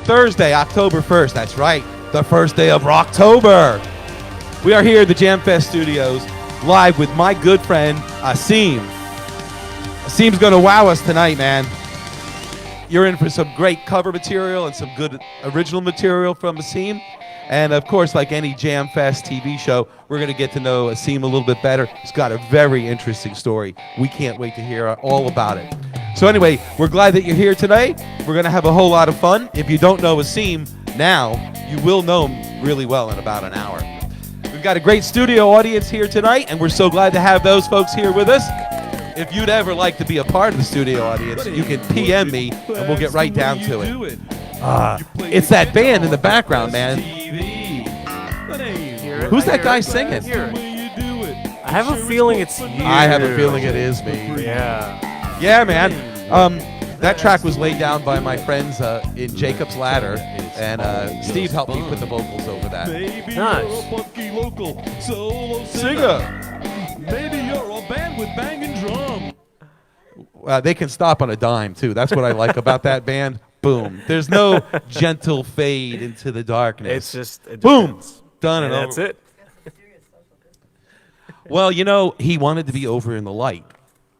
Thursday, October 1st. That's right, the first day of Rocktober. We are here at the JamFest Studios, live with my good friend, Asim. Asim's going to wow us tonight, man. You're in for some great cover material and some good original material from Asim. And, of course, like any JamFest TV show, we're going to get to know Asim a little bit better. He's got a very interesting story. We can't wait to hear all about it. So anyway, we're glad that you're here today. We're going to have a whole lot of fun. If you don't know Asim now, you will know him really well in about an hour. We've got a great studio audience here tonight, and we're so glad to have those folks here with us. If you'd ever like to be a part of the studio audience, you can PM me, and we'll get right down to it. It's that band in the background, man. Who's that guy singing? I have a feeling it's you. I have a feeling it is me. Yeah. Yeah, man. That track was laid down by my friends in Jacob's Ladder, and Steve helped me put the vocals over that. Nice. Singer. Maybe you're a band with banging drum. They can stop on a dime, too. That's what I like about that band. Boom. There's no gentle fade into the darkness. It's just boom. Done and over. That's it. Well, you know, he wanted to be over in the light.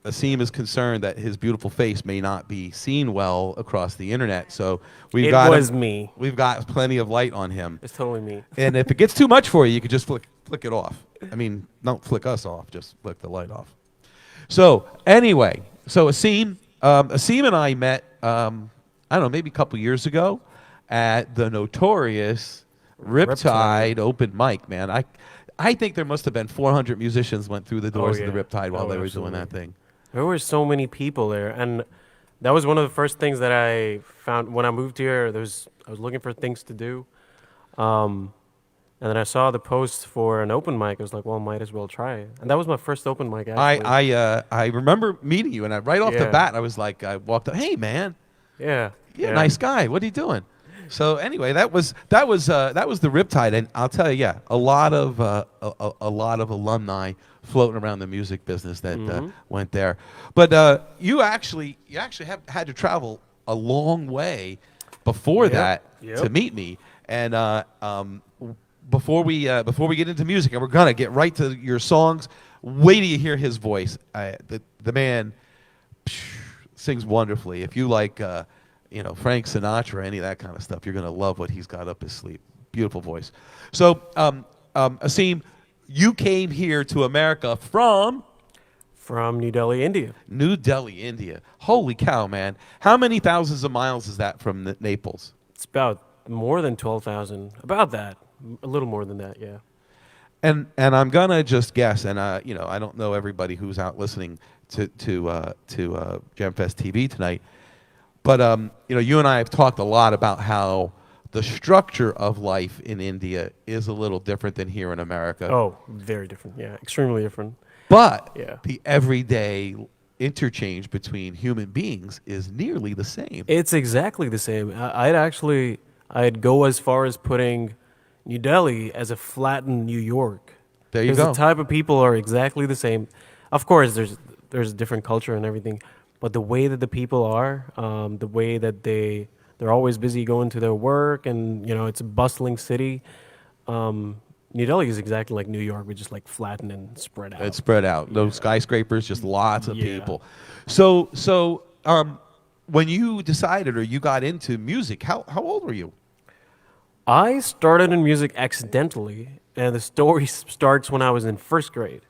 Asim is concerned that his beautiful face may not be seen well across the internet, so we've got plenty of light on him. It's totally me. And if it gets too much for you, you could just flick it off. I mean, don't flick us off, just flick the light off. So anyway, Asim and I met, I don't know, maybe a couple years ago at the notorious Riptide open mic, man. I think there must have been 400 musicians went through the doors of the Riptide while they were doing that thing. There were so many people there, and that was one of the first things that I found when I moved here. I was looking for things to do, and then I saw the post for an open mic. I was like, well, might as well try it. And that was my first open mic, actually. I remember meeting you, and right off the bat, I was like, I walked up, hey, man. Yeah. Nice guy. What are you doing? So anyway, that was the Riptide, and I'll tell you, a lot of alumni floating around the music business that went there. But you actually have had to travel a long way before that to meet me. And before we get into music, and we're gonna get right to your songs. Wait till you hear his voice. The man sings wonderfully. If you like. Frank Sinatra, any of that kind of stuff, you're going to love what he's got up his sleeve. Beautiful voice. So, Asim, you came here to America from New Delhi, India. New Delhi, India. Holy cow, man. How many thousands of miles is that from Naples? It's about more than 12,000. About that. A little more than that, yeah. And I'm going to just guess, and I don't know everybody who's out listening to JamFest TV tonight, but you and I have talked a lot about how the structure of life in India is a little different than here in America. Oh, very different. Yeah, extremely different. But the everyday interchange between human beings is nearly the same. It's exactly the same. I'd go as far as putting New Delhi as a flattened New York. There you go. Because the type of people are exactly the same. Of course, there's a different culture and everything. But the way that the people are, the way that they're always busy going to their work, and it's a bustling city. New Delhi is exactly like New York, but just like flattened and spread out. It's spread out. Those skyscrapers, just lots of people. So when you decided or you got into music, how old were you? I started in music accidentally, and the story starts when I was in first grade.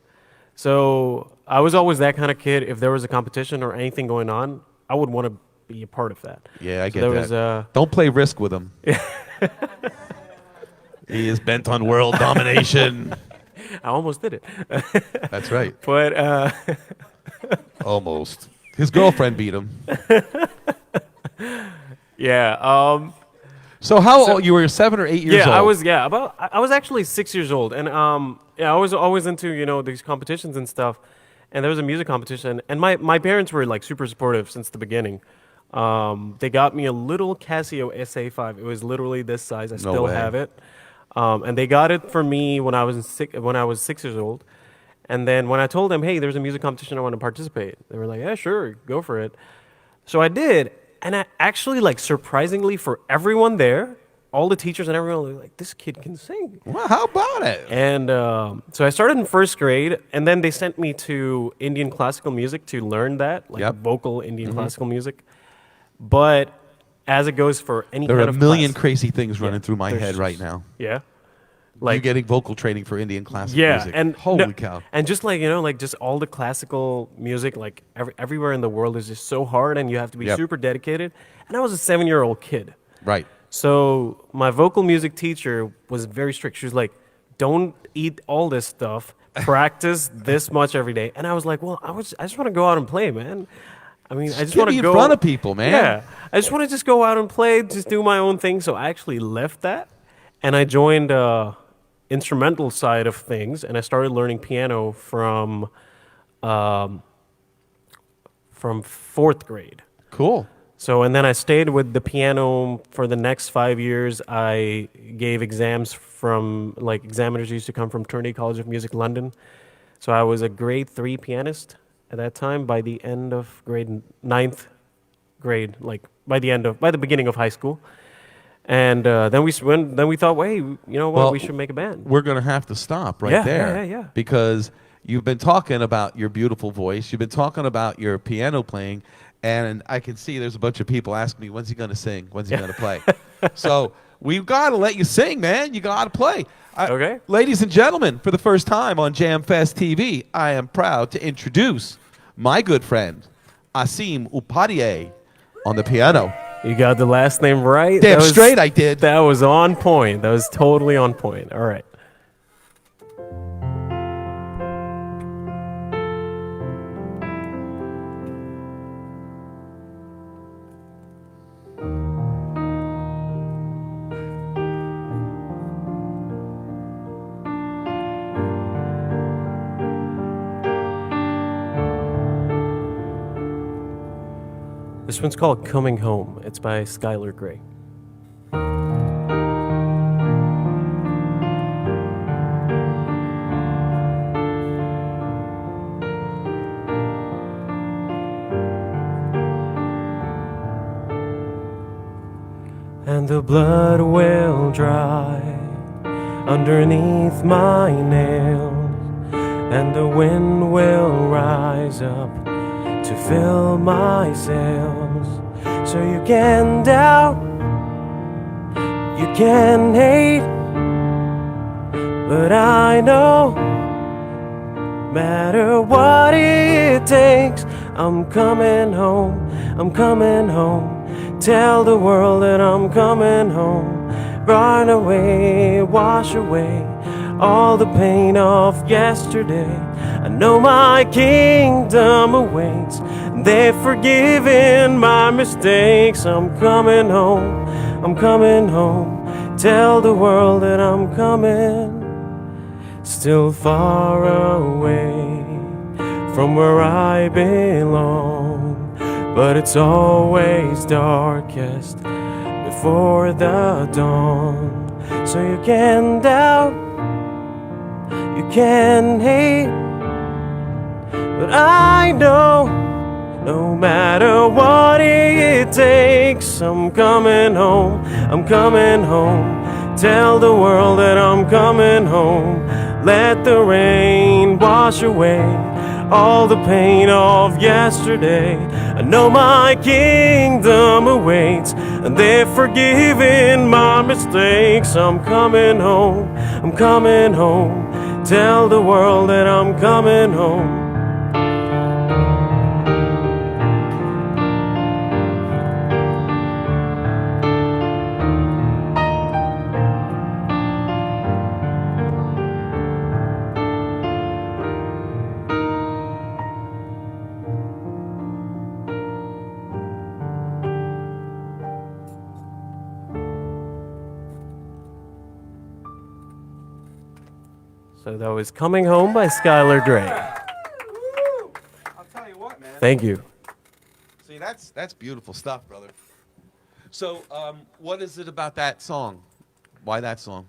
So I was always that kind of kid. If there was a competition or anything going on, I would want to be a part of that. Yeah, I get that. Don't play Risk with him. He is bent on world domination. I almost did it. That's right. But almost. His girlfriend beat him. Yeah. So how old? You were 7 or 8 years old? I was actually 6 years old, and I was always into these competitions and stuff. And there was a music competition, and my parents were like super supportive since the beginning. They got me a little Casio SA5. It was literally this size. I still have it. And they got it for me when I was 6 years old. And then when I told them, hey, there's a music competition, I want to participate, they were like, yeah, sure, go for it. So I did. And I actually, like, surprisingly for everyone there, all the teachers and everyone were like, this kid can sing. Well, how about it? And so I started in first grade, and then they sent me to Indian classical music to learn that, like Yep. Mm-hmm. vocal Indian classical music. But as it goes for any There are kind a of million class, crazy things running through my there's head right just- now. yeah, Like you getting vocal training for Indian classical yeah, music. and Holy no- cow. and just like like just all the classical music, like everywhere in the world is just so hard, and you have to be Yep. super dedicated. And I was a 7-year-old kid. Right. So my vocal music teacher was very strict. She was like, "Don't eat all this stuff. Practice this much every day." And I was like, "Well, I just want to go out and play, man. I mean, I just Get want me to in go front of people, man. Yeah, I just want to just go out and play, just do my own thing." So I actually left that, and I joined instrumental side of things, and I started learning piano from 4th grade. Cool. So, and then I stayed with the piano for the next 5 years. I gave exams from, like, examiners used to come from Trinity College of Music, London. So I was a grade 3 pianist at that time. By the end of ninth grade, like by the beginning of high school. And then we thought, well, hey, you know what, Well, we should make a band. We're going to have to stop right Yeah, there. yeah. Because you've been talking about your beautiful voice. You've been talking about your piano playing. And I can see there's a bunch of people asking me, when's he going to sing? When's he going to play? So we've got to let you sing, man. You got to play. Okay. Ladies and gentlemen, for the first time on Jam Fest TV, I am proud to introduce my good friend, Asim Upadhyay, on the piano. You got the last name right. Damn That was- straight I did. That was on point. That was totally on point. All right. This one's called Coming Home. It's by Skylar Grey. And the blood will dry underneath my nails, and the wind will rise up to fill my sails. So you can doubt, you can hate, but I know, matter what it takes, I'm coming home, I'm coming home. Tell the world that I'm coming home. Run away, wash away all the pain of yesterday. I know my kingdom awaits. They've forgiven my mistakes. I'm coming home, I'm coming home. Tell the world that I'm coming. Still far away from where I belong, but it's always darkest before the dawn. So you can doubt, you can hate, but I know, no matter what it takes, I'm coming home, I'm coming home. Tell the world that I'm coming home. Let the rain wash away all the pain of yesterday. I know my kingdom awaits, and they've forgiven my mistakes. I'm coming home, I'm coming home. Tell the world that I'm coming home. So that was Coming Home by Skylar Grey. I'll tell you what, man. Thank you. See, that's beautiful stuff, brother. So, what is it about that song? Why that song?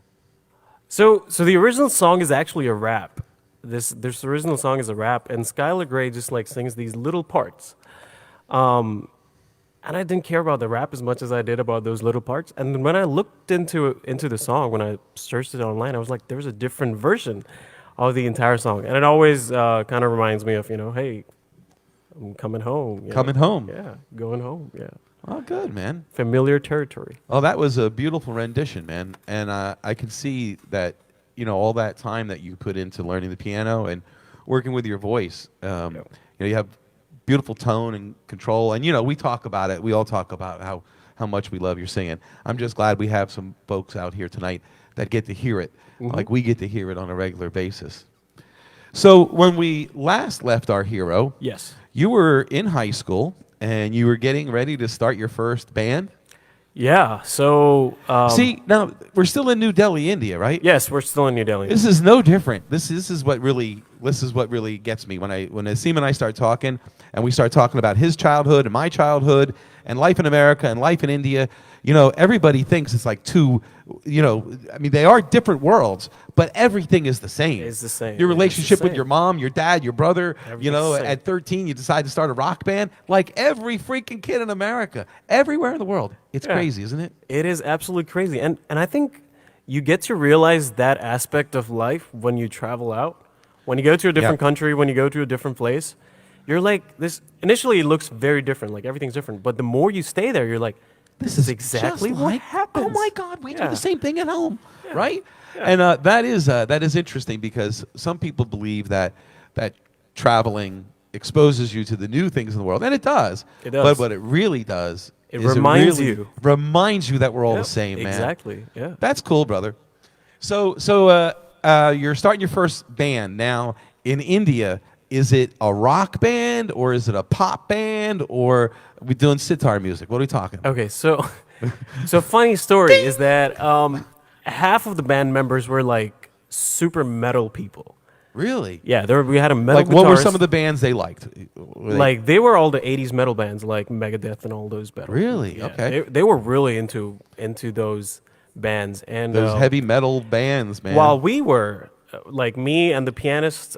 So the original song is actually a rap. This original song is a rap, and Skylar Grey just like sings these little parts. and I didn't care about the rap as much as I did about those little parts. And then when I looked into the song, when I searched it online, I was like, there's a different version of the entire song, and it always kind of reminds me of, hey, I'm coming home. Coming home. Yeah, going home. Yeah, Oh, good, man. familiar territory. Oh, that was a beautiful rendition, man. And I can see that, all that time that you put into learning the piano and working with your voice. You have beautiful tone and control. And, we talk about it. We all talk about how much we love your singing. I'm just glad we have some folks out here tonight that get to hear it, like we get to hear it on a regular basis. So when we last left our hero, Yes. you were in high school and you were getting ready to start your first band. Yeah. So See, now we're still in New Delhi, India, right? yes, we're still in New Delhi. This is no different. This is what really gets me when Asim and I start talking, and we start talking about his childhood and my childhood and life in America and life in India. Everybody thinks it's like two. They are different worlds, but everything is the same. It's the same. Your It's the relationship with same. your mom, your dad, your brother. Everything's the same. At 13, you decide to start a rock band. Like every freaking kid in America, everywhere in the world. It's Yeah. crazy, isn't it? It is absolutely crazy, and I think you get to realize that aspect of life when you travel out. When you go to a different Yeah. country, when you go to a different place, you're like this. Initially, it looks very different, like everything's different. But the more you stay there, you're like, this is exactly just what like- happens. Oh my God, we do Yeah. the same thing at home, right? And that is interesting because some people believe that traveling exposes you to the new things in the world, and it does. It does. But what it really does, It is reminds really you. reminds you that we're all Yep, the same, man. exactly, yeah. That's cool, brother. So you're starting your first band now in India. Is it a rock band or is it a pop band or are we doing sitar music? What are we talking about? Okay, so funny story is that half of the band members were like super metal people. Really? Yeah, we had a metal. Like, what were guitarist. some of the bands they liked? Were they- They were all the '80s metal bands, like Megadeth and all those bands. Really? Yeah, Okay. They were really into those bands, and those heavy metal bands, man. while we were like me and the pianist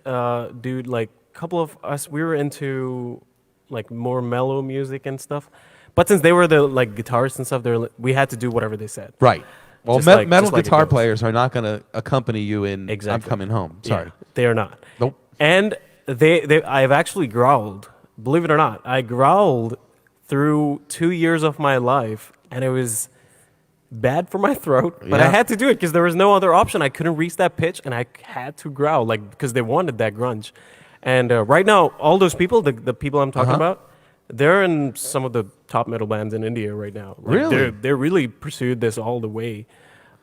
dude, like a couple of us, we were into like more mellow music and stuff. But since they were the like guitarists and stuff, we had to do whatever they said. Right. Well, Just metal just like it guitar goes. players are not going to accompany you in Exactly. I'm Coming Home. Sorry. Yeah, they are not. Nope. And I've actually growled. Believe it or not, I growled through 2 years of my life, and it was bad for my throat. But I Yeah. had to do it because there was no other option. I couldn't reach that pitch, and I had to growl, like because they wanted that grunge. And right now, all those people, the people I'm talking Uh-huh. about, they're in some of the top metal bands in India right now. Like, Really? They really pursued this all the way.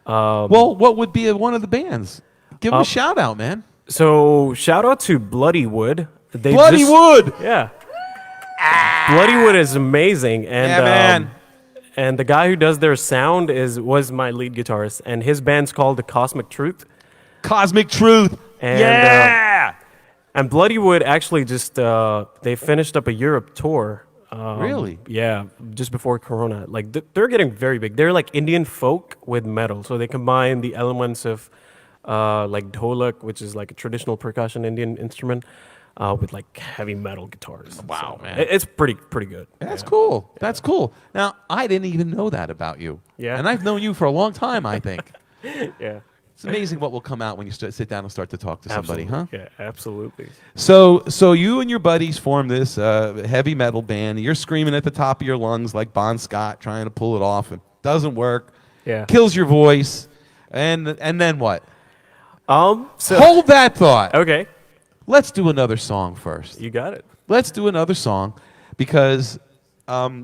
Well, what would be one of the bands? Give them a shout out, man. So shout out to Bloody Wood. They Bloody just- Wood! Yeah. Bloody Wood is amazing, and Yeah, man. and the guy who does their sound was my lead guitarist, and his band's called The Cosmic Truth. Cosmic Truth. And, yeah! And Bloody Wood actually just they finished up a Europe tour. Really? Yeah, just before Corona. Like they're getting very big. They're like Indian folk with metal, so they combine the elements of like dholak, which is like a traditional percussion Indian instrument, with like heavy metal guitars. Wow, So man. it's pretty good. That's cool. That's cool. Now, I didn't even know that about you. Yeah. And I've known you for a long time, I think. Yeah. It's amazing what will come out when you sit down and start to talk to somebody, huh? Yeah, absolutely. So you and your buddies form this heavy metal band. You're screaming at the top of your lungs like Bon Scott, trying to pull it off. It doesn't work. Yeah. Kills your voice. And then what? So Hold that thought. okay, Let's do another song first. you got it. Let's do another song because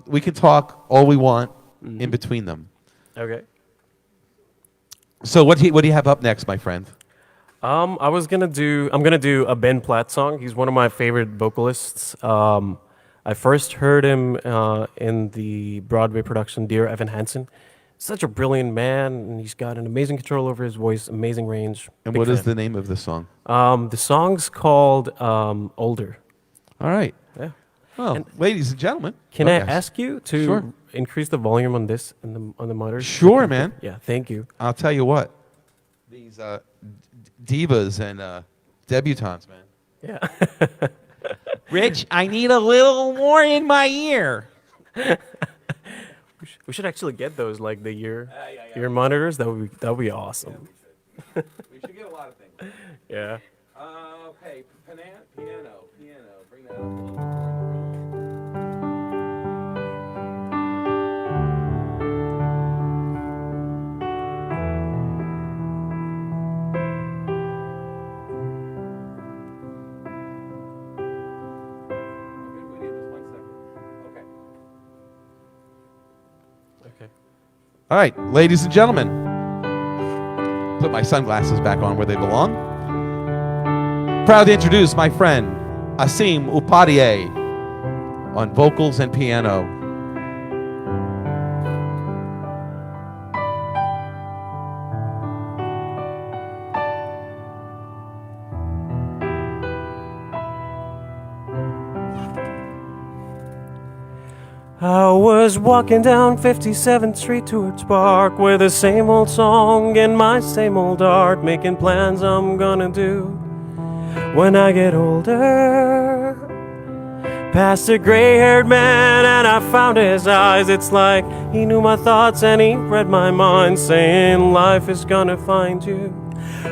we can talk all we want in between them. Okay. So what do you have up next, my friend? I'm gonna do a Ben Platt song. He's one of my favorite vocalists. I first heard him in the Broadway production Dear Evan Hansen. Such a brilliant man, and he's got an amazing control over his voice, amazing range. And Big what is fan. the name of the song? The song's called Older. All right. Yeah. Well, And- ladies and gentlemen. Can Oh, I yes. ask you to Sure. increase the volume on this on the monitors? Sure, man. Yeah, thank you. I'll tell you what. These divas and debutantes, man. Yeah. Rich, I need a little more in my ear. We should actually get those, like the ear monitors. That would be awesome. We should get a lot of things. Yeah. Okay, piano. Bring that up a little bit more. Okay. All right, ladies and gentlemen, put my sunglasses back on where they belong. Proud to introduce my friend Asim Upadhyay on vocals and piano. I was walking down 57th Street towards Park with the same old song and my same old art, making plans I'm gonna do when I get older. Past a gray-haired man and I found his eyes. It's like he knew my thoughts and he read my mind, saying life is gonna find you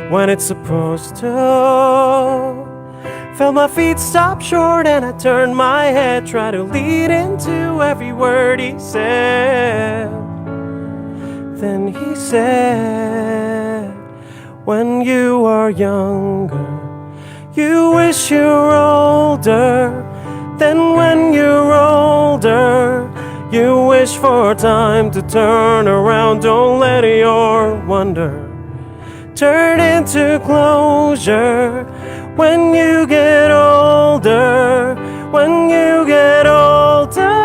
when it's supposed to. Felt my feet stop short and I turned my head, tried to lead into every word he said. Then he said, when you are younger, you wish you were older. Then when you're older, you wish for time to turn around. Don't let your wonder turn into closure. When you get older, when you get older,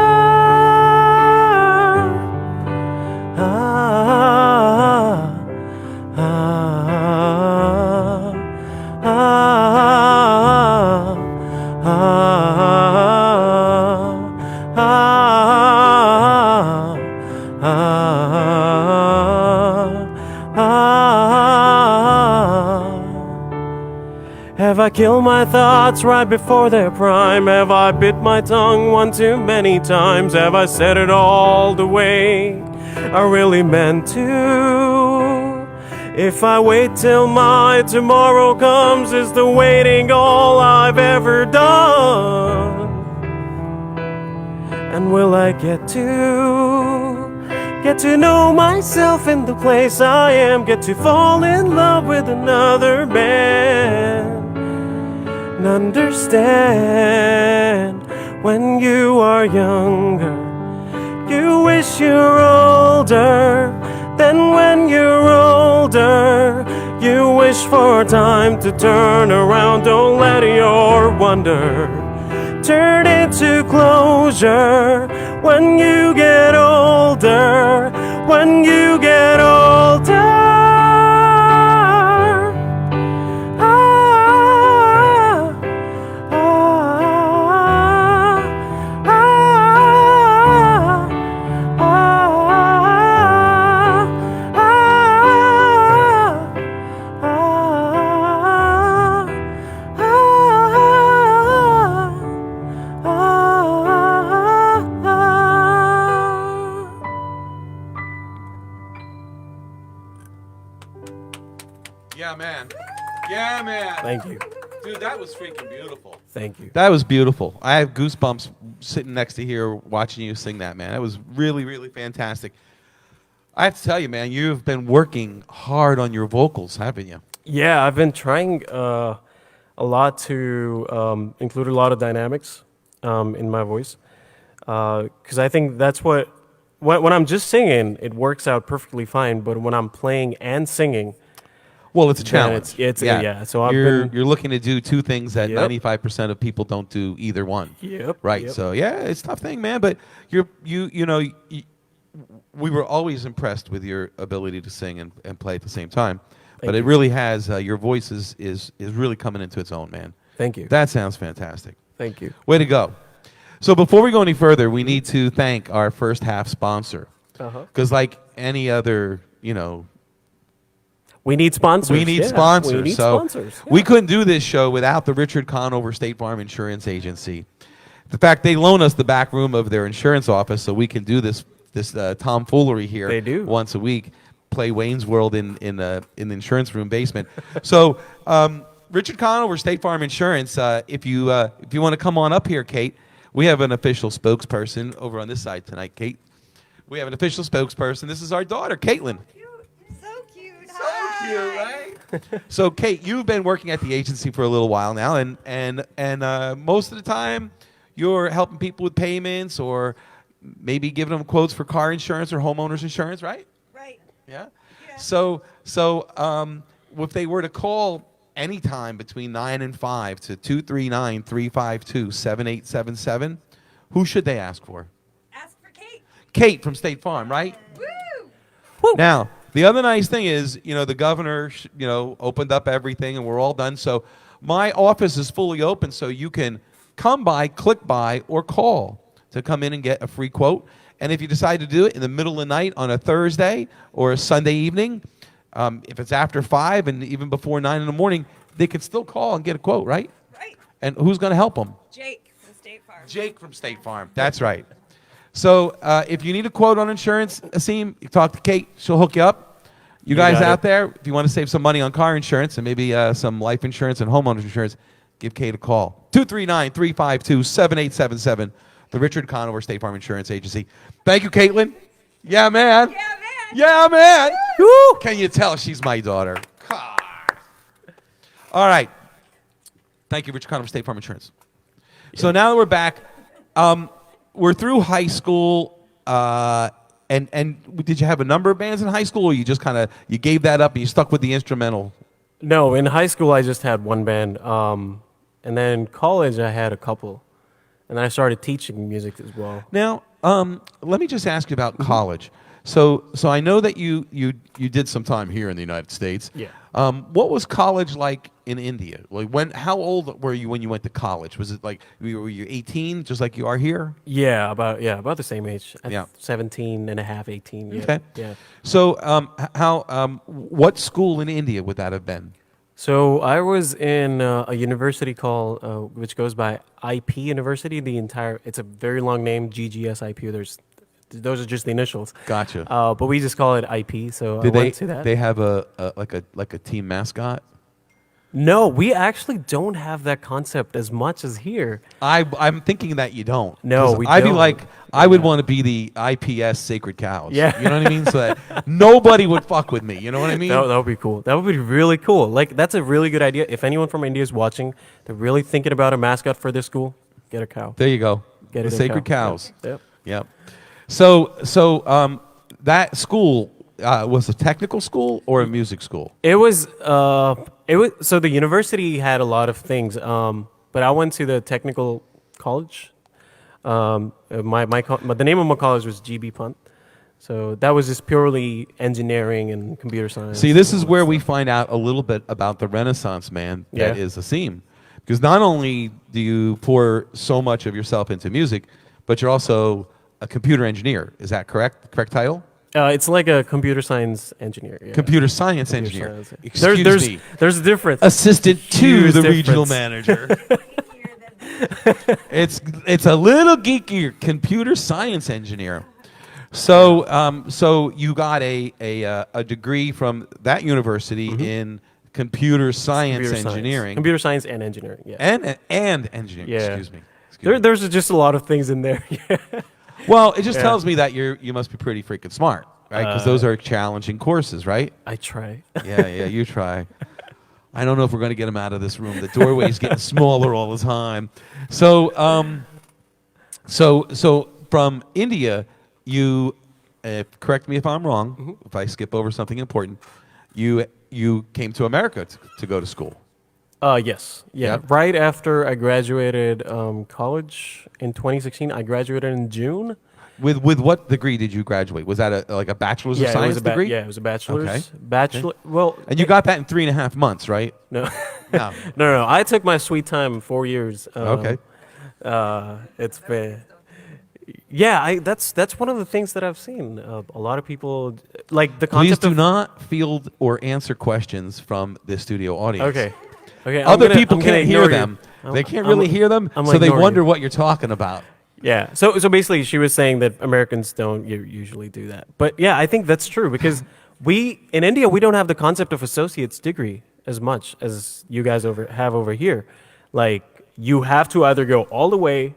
Have I killed my thoughts right before their prime? Have I bit my tongue one too many times? Have I said it all the way I really meant to? If I wait till my tomorrow comes, is the waiting all I've ever done? And will I get to know myself in the place I am, get to fall in love with another man? And understand, when you are younger, you wish you're older. Then when you're older, you wish for time to turn around. Don't let your wonder turn into closure. When you get older, when you get older, Yeah, man. Yeah, man. Thank you. Dude, that was freaking beautiful. Thank you. That was beautiful. I have goosebumps sitting next to here watching you sing that, man. That was really, really fantastic. I have to tell you, man, you've been working hard on your vocals, haven't you? Yeah, I've been trying a lot to include a lot of dynamics in my voice, because I think that's when I'm just singing, it works out perfectly fine. But when I'm playing and singing, well, it's a challenge. Yeah. So you're looking to do two things that Yep. 95% of people don't do either one. Yep. Right. Yep. So yeah, it's a tough thing, man. But we were always impressed with your ability to sing and play at the same time. But it really has your voice is really coming into its own, man. Thank you. That sounds fantastic. Thank you. Way to go. So before we go any further, we need to thank our first half sponsor. Because like any other, We need sponsors. we need Yeah, sponsors. We need so sponsors. we couldn't do this show without the Richard Conover State Farm Insurance Agency. The fact they loan us the back room of their insurance office so we can do this this tomfoolery here. They do. Once a week. Play Wayne's World in the insurance room basement. So Richard Conover, State Farm Insurance. If you want to come on up here, Kate, we have an official spokesperson over on this side tonight. Kate, we have an official spokesperson. This is our daughter, Caitlin. So cute. So cute, right? So, Kate, you've been working at the agency for a little while now, and most of the time, you're helping people with payments or maybe giving them quotes for car insurance or homeowners insurance, right? Right. Yeah. Yeah. So if they were to call anytime between 9 and 5 to 239-352-7877, who should they ask for? Ask for Kate. Kate from State Farm, right? Woo! Now, the other nice thing is, the governor, opened up everything and we're all done. So my office is fully open, so you can come by, click by, or call to come in and get a free quote. And if you decide to do it in the middle of the night on a Thursday or a Sunday evening, if it's after 5 and even before 9 in the morning, they can still call and get a quote, right? Right. And who's going to help them? Jake from State Farm. Jake from State Farm. That's right. So if you need a quote on insurance, Asim, you talk to Kate. She'll hook you up. You guys got out it. there, if you want to save some money on car insurance and maybe some life insurance and homeowners insurance, give Kate a call. 239-352-7877. The Richard Conover State Farm Insurance Agency. Thank you, Caitlin. Yeah, man. Yeah, man. Yeah, man. Woo. Can you tell she's my daughter? God. All right. Thank you, Richard Conover State Farm Insurance. So now that we're back, we're through high school, and did you have a number of bands in high school, or you just you gave that up and you stuck with the instrumental? No, in high school I just had one band, and then in college I had a couple, and then I started teaching music as well. Now, let me just ask you about college. So I know that you did some time here in the United States. Yeah. What was college like in India? Like how old were you when you went to college? Was it like were you 18, just like you are here? Yeah, about the same age. Yeah. 17 and a half, 18. Yeah. Okay. Yeah. So what school in India would that have been? So I was in a university called, which goes by IP University. It's a very long name, GGSIP. Those are just the initials. Gotcha. But we just call it IP. So Did I went to that. they have a team mascot? No, we actually don't have that concept as much as here. I'm thinking that you don't. No, 'Cause we I'd be don't. like, I would want to be the IPS Sacred Cows. Yeah. You know what I mean? So that nobody would fuck with me. You know what I mean? That would be cool. That would be really cool. Like, that's a really good idea. If anyone from India is watching, they're really thinking about a mascot for this school, get a cow. There you go. Get The it in Sacred cow. Cows. Yep. Yep. So that school was a technical school or a music school? It was so the university had a lot of things, but I went to the technical college. The name of my college was GB Punt, so that was just purely engineering and computer science. See, this is where we find out a little bit about the Renaissance man that Yeah. is Asim. Because not only do you pour so much of yourself into music, but you're also a computer engineer. Is that correct? The correct title? It's like a computer science engineer. Yeah. Computer science Computer engineer. science. Excuse me. There's a difference. Assistant to Huge the regional difference. manager. It's a little geekier. Computer science engineer. So so you got a degree from that university in computer science engineering. Computer science and engineering. Yeah. and engineering. Yeah. Excuse me. Excuse me. There's just a lot of things in there. Yeah. Well, it just Yeah. tells me that you must be pretty freaking smart, right? Because those are challenging courses, right? I try. Yeah, you try. I don't know if we're going to get him out of this room. The doorway's getting smaller all the time. So, so from India, you correct me if I'm wrong. If I skip over something important, you came to America to go to school. Yes. Yeah. Yep. Right after I graduated college in 2016, I graduated in June. With what degree did you graduate? Was that a bachelor's of It science was degree? Yeah, it was a bachelor's. Okay. Bachelor. Well, And you got that in 3.5 months, right? no. No. No. I took my sweet time, 4 years. Okay. It's been. Yeah, that's one of the things that I've seen. A lot of people like the Please concept do of. not field or answer questions from the studio audience. Okay. Okay. Other people I'm gonna can't hear ignore you. them. I'm- They can't I'm- really hear them, I'm so they ignoring wonder you. what you're talking about. Yeah. So basically, she was saying that Americans don't usually do that. But yeah, I think that's true because we in India we don't have the concept of associate's degree as much as you guys have over here. Like you have to either go all the way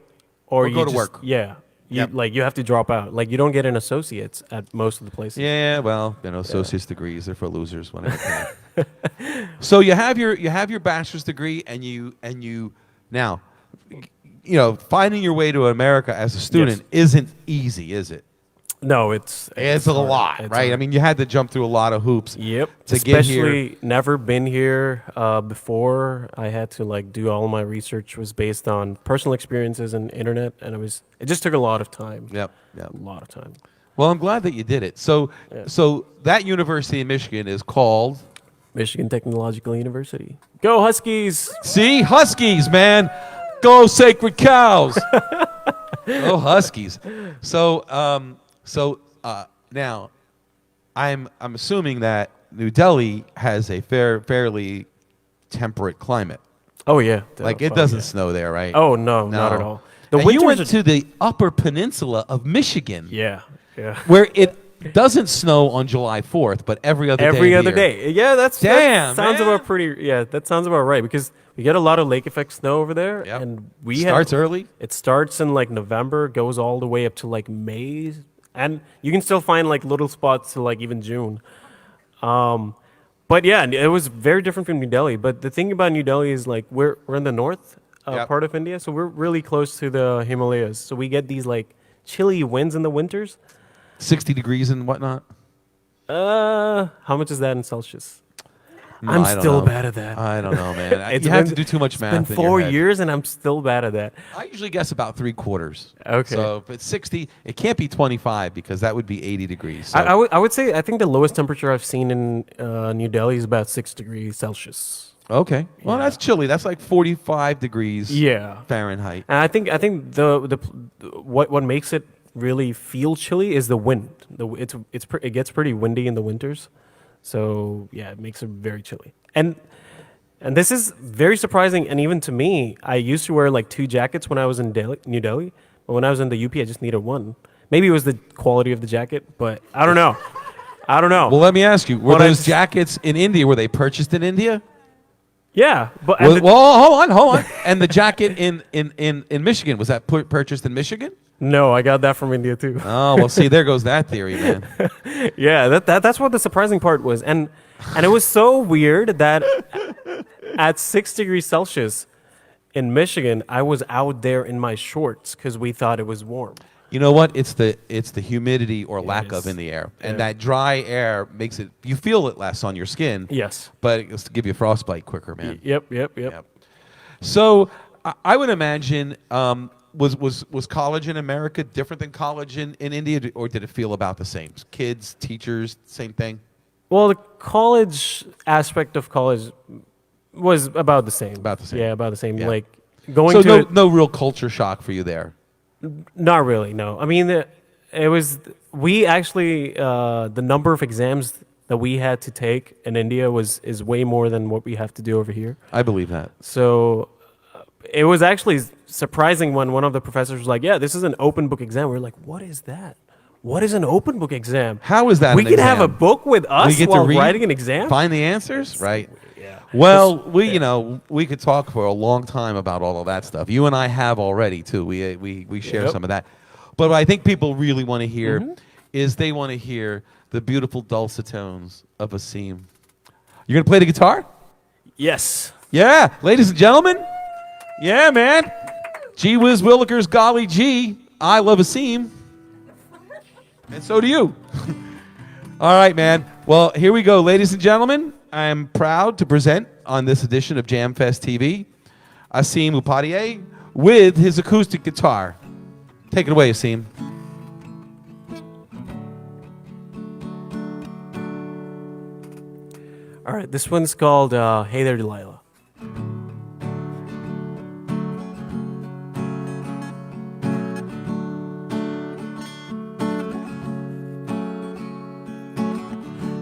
or you go to just- work. Yeah. Yep. Like you have to drop out. Like you don't get an associate's at most of the places. Yeah, well, associate's degrees are for losers. Whatever. So you have your bachelor's degree, and you now, finding your way to America as a student isn't easy, is it? No, it's It's a hard. lot, It's right? hard. I mean, you had to jump through a lot of hoops. Yep. To get here. Especially never been here before. I had to like do all my research was based on personal experiences and internet, and it just took a lot of time. Yep. A lot of time. Well, I'm glad that you did it. So that university in Michigan is called. Michigan Technological University. Go Huskies! See, Huskies, man, go Sacred Cows. Go Huskies. So now, I'm assuming that New Delhi has a fairly temperate climate. Oh yeah. Like it doesn't snow there, right? Oh no, not at all. The And you winters went to the Upper Peninsula of Michigan, yeah. where it doesn't snow on July 4th, but every other day. Every other here. day. Yeah, that Damn, sounds man. about pretty. Yeah, that sounds about right because we get a lot of lake effect snow over there, Yep. and we Starts have, early. It starts in like November, goes all the way up to like May, and you can still find like little spots to like even June. But yeah, it was very different from New Delhi. But the thing about New Delhi is like we're in the north Yep. part of India, so we're really close to the Himalayas. So we get these like chilly winds in the winters. 60 degrees and whatnot. How much is that in Celsius? No, I'm I don't still know. bad at that. I don't know, man. It's You have been- to do too much It's math. been in your 4 head. years and I'm still bad at that. I usually guess about 3/4. Okay. So if it's 60, it can't be 25 because that would be 80 degrees. So I would say I think the lowest temperature I've seen in New Delhi is about 6 degrees Celsius. okay. Well, that's chilly. That's like 45 degrees Yeah. Fahrenheit. And I think what makes it really feel chilly is the wind. It gets pretty windy in the winters, so yeah, it makes it very chilly. And this is very surprising. And even to me, I used to wear like 2 jackets when I was in New Delhi, but when I was in the UP, I just needed 1. Maybe it was the quality of the jacket, but I don't know. Well, let me ask you: were But I those just- jackets in India? Were they purchased in India? Yeah, but Well, hold on. And the jacket in Michigan, was that purchased in Michigan? no, I got that from India too. Oh, well, see, there goes that theory, man. Yeah, that's what the surprising part was, and it was so weird that at 6 degrees Celsius in Michigan, I was out there in my shorts because we thought it was warm. You know what? It's the humidity or lack is. of in the air, and Yeah. that dry air makes it. You feel it less on your skin. Yes. But it's to give you frostbite quicker, man. Yep. So I would imagine was college in America different than college in India, or did it feel about the same? Kids, teachers, same thing. Well, the college aspect of college was about the same. About the same. Yeah, about the same. Yeah. Like going So to no real culture shock for you there. Not really, no. I mean, it was, we actually, the number of exams that we had to take in India is way more than what we have to do over here. I believe that. So it was actually surprising when one of the professors was like, yeah, this is an open book exam. We were like, what is that? What is an open book exam? How is that We an can have a exam? book with us We get while to read, writing an exam? find the answers, right? Yeah. Well, we could talk for a long time about all of that stuff. You and I have already too. We share Yep. some of that. But what I think people really want to hear Mm-hmm. is they want to hear the beautiful dulcet tones of Asim. You're gonna play the guitar? Yes. Yeah, ladies and gentlemen. Yeah, man. Gee whiz Willikers, golly gee. I love Asim. And so do you. All right, man. Well, here we go, ladies and gentlemen. I'm proud to present on this edition of JamFest TV, Asim Upadhyay with his acoustic guitar. Take it away, Asim. All right, this one's called Hey There, Delilah.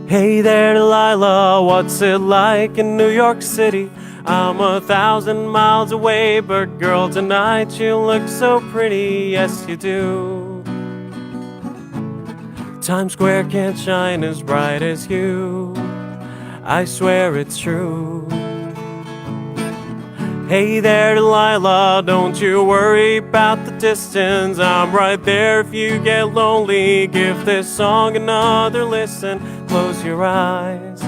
Hey there, Delilah, what's it like in New York City? I'm 1,000 miles away, but girl, tonight you look so pretty, yes you do. Times Square can't shine as bright as you, I swear it's true. Hey there, Delilah, don't you worry about the distance. I'm right there if you get lonely. Give this song another listen. Close your eyes.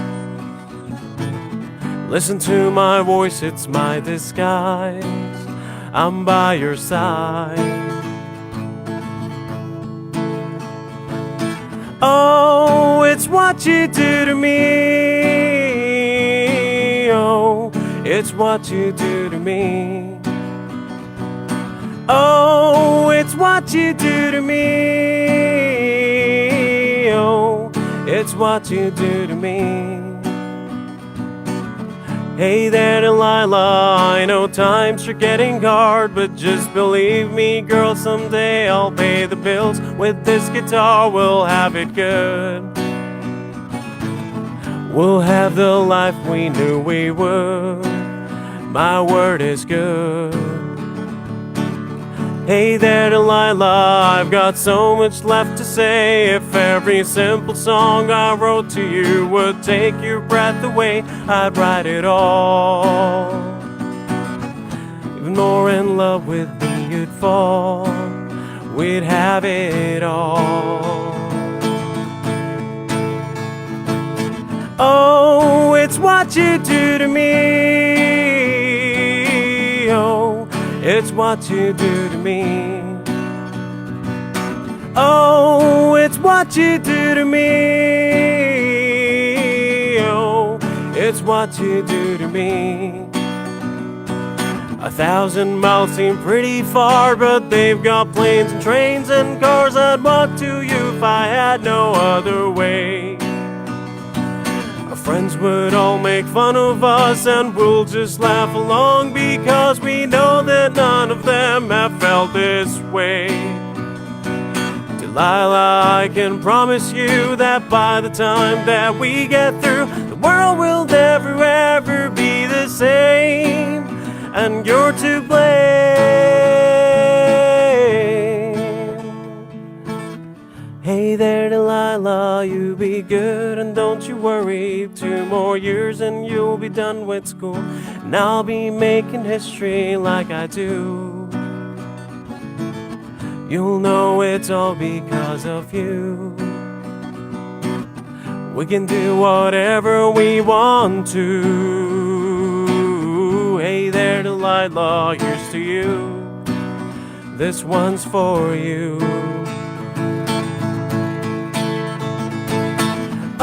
Listen to my voice, it's my disguise. I'm by your side. Oh, it's what you do to me. Oh, it's what you do to me. Oh, it's what you do to me. Oh, it's what you do to me. Hey there, Delilah, I know times are getting hard, but just believe me, girl, someday I'll pay the bills. With this guitar, we'll have it good. We'll have the life we knew we would. My word is good. Hey there, Delilah, I've got so much left to say. If every simple song I wrote to you would take your breath away, I'd write it all. Even more in love with me you'd fall. We'd have it all. Oh, it's what you do to me. Oh, it's what you do to me. Oh, it's what you do to me. Oh, it's what you do to me. 1,000 miles seem pretty far, but they've got planes and trains and cars. I'd walk to you if I had no other way. Our friends would all make fun of us, and we'll just laugh along, because we know that none of them have felt this way. Delilah, I can promise you that by the time that we get through, the world will never ever be the same, and you're to blame. Hey there, Delilah, you be good and don't you worry. 2 more years and you'll be done with school, and I'll be making history like I do. You'll know it's all because of you. We can do whatever we want to. Hey there, Delilah, here's to you. This one's for you.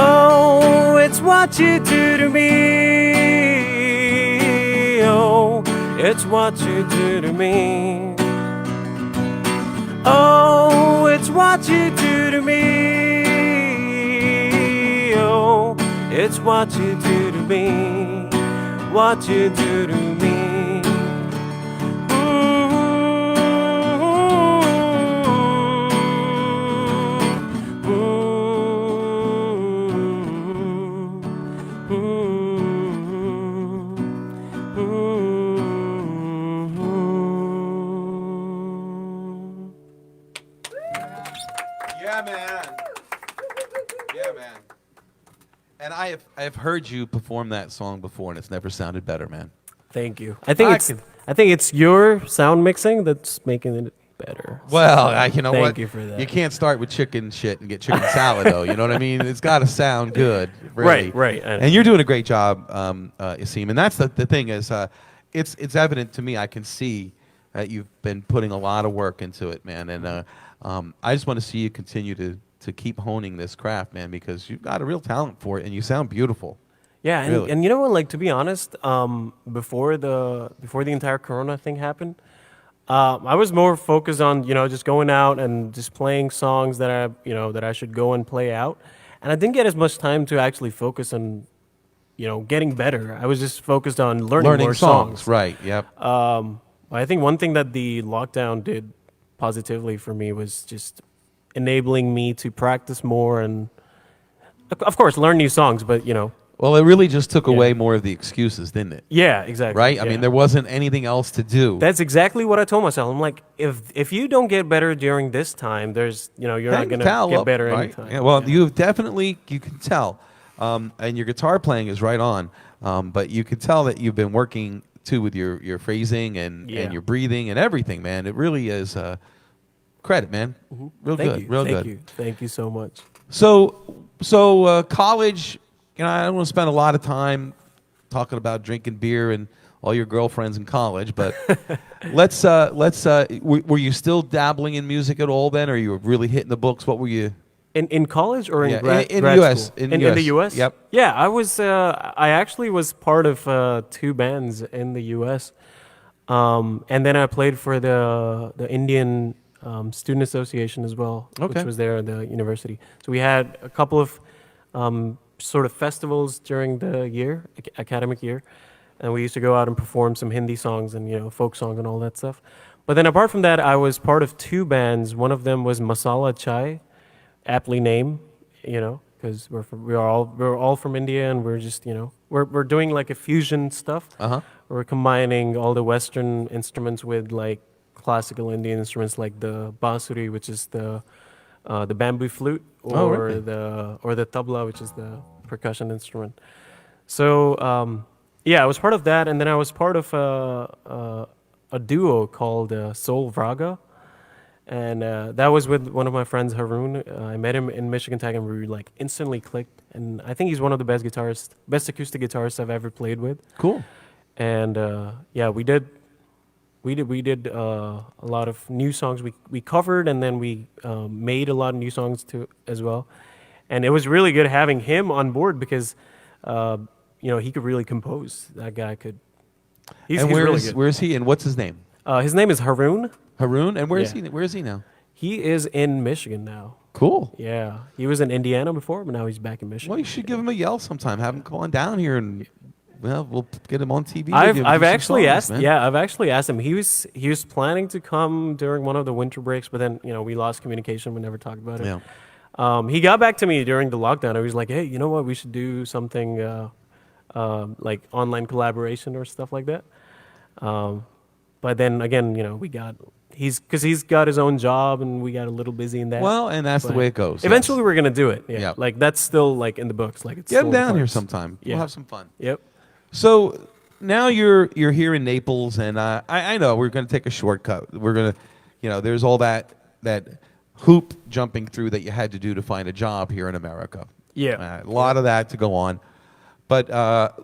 Oh, it's what you do to me. Oh, it's what you do to me. Oh, it's what you do to me. Oh, it's what you do to me. What you do to me. Yeah, man. Yeah, man. And I have heard you perform that song before, and it's never sounded better, man. Thank you. I think it's your sound mixing that's making it better. Well, you know Thank what? you for that. You can't start with chicken shit and get chicken salad, though. You know what I mean? It's got to sound good, really. Right. I know. And you're doing a great job, Yasim. And that's the thing is, it's evident to me. I can see that you've been putting a lot of work into it, man. And I just want to see you continue to keep honing this craft, man, because you've got a real talent for it, and you sound beautiful. Yeah, Really. and you know what? Like, to be honest, before the entire Corona thing happened, I was more focused on just going out and just playing songs that I should go and play out, and I didn't get as much time to actually focus on getting better. I was just focused on learning more songs. Right? Yep. I think one thing that the lockdown did positively for me was just enabling me to practice more and, of course, learn new songs, but Well, it really just took Yeah. away more of the excuses, didn't it? Yeah, exactly. Right? I yeah. mean, there wasn't anything else to do. That's exactly what I told myself. I'm like, if you don't get better during this time, there's you're Hey, not gonna tell, get better right? anytime. Yeah, well, you can tell, and your guitar playing is right on. But you can tell that you've been working too with your phrasing and Yeah. your breathing and everything, man. It really is credit, man. Real Thank good, you. real Thank good. you. Thank you so much. So college. I don't want to spend a lot of time talking about drinking beer and all your girlfriends in college, but let's. Were you still dabbling in music at all then, or you were really hitting the books? What were you? In college or in Yeah, grad, in grad US, school? in the US. US? Yep. Yeah, I was. I actually was part of 2 bands in the US, and then I played for the Indian Student Association as well, Okay. which was there at the university. So we had a couple of sort of festivals during the year, academic year, and we used to go out and perform some Hindi songs and folk song and all that stuff. But then apart from that, I was part of 2 bands. One of them was Masala Chai, aptly named, because we're all from India, and we're just we're doing like a fusion stuff. Uh-huh. We're combining all the Western instruments with like classical Indian instruments, like the bansuri, which is the bamboo flute, or Oh, really? the tabla, which is the percussion instrument. So I was part of that, and then I was part of a duo called Soul Vraga. And that was with one of my friends, Haroon. I met him in Michigan Tech, and we like instantly clicked. And I think he's one of the best acoustic guitarists I've ever played with. Cool. And we did a lot of new songs we covered, and then we made a lot of new songs too as well. And it was really good having him on board because he could really compose. That guy could. He's really good. where is he and what's his name? His name is Haroon. Haroon. And where is Yeah. he? Where is he now? He is in Michigan now. Cool. Yeah, he was in Indiana before, but now he's back in Michigan. Well, you should give him a yell sometime. Have him come on down here, and we'll get him on TV. with you and I've do some actually songs, asked. man. Yeah, I've actually asked him. He was planning to come during one of the winter breaks, but then we lost communication. We never talked about it. Yeah. He got back to me during the lockdown. He was like, "Hey, you know what? We should do something like online collaboration or stuff like that." But then again, he's got his own job, and we got a little busy in that. Well, and that's the But way it goes. Eventually, we're gonna do it. Yeah, Yeah. like that's still like in the books. Like it's Get him still in the down here cards. sometime. Yeah. We'll have some fun. Yep. So now you're here in Naples, and I know we're going to take a shortcut. We're going to, there's all that hoop jumping through that you had to do to find a job here in America. Yeah. A lot of that to go on. But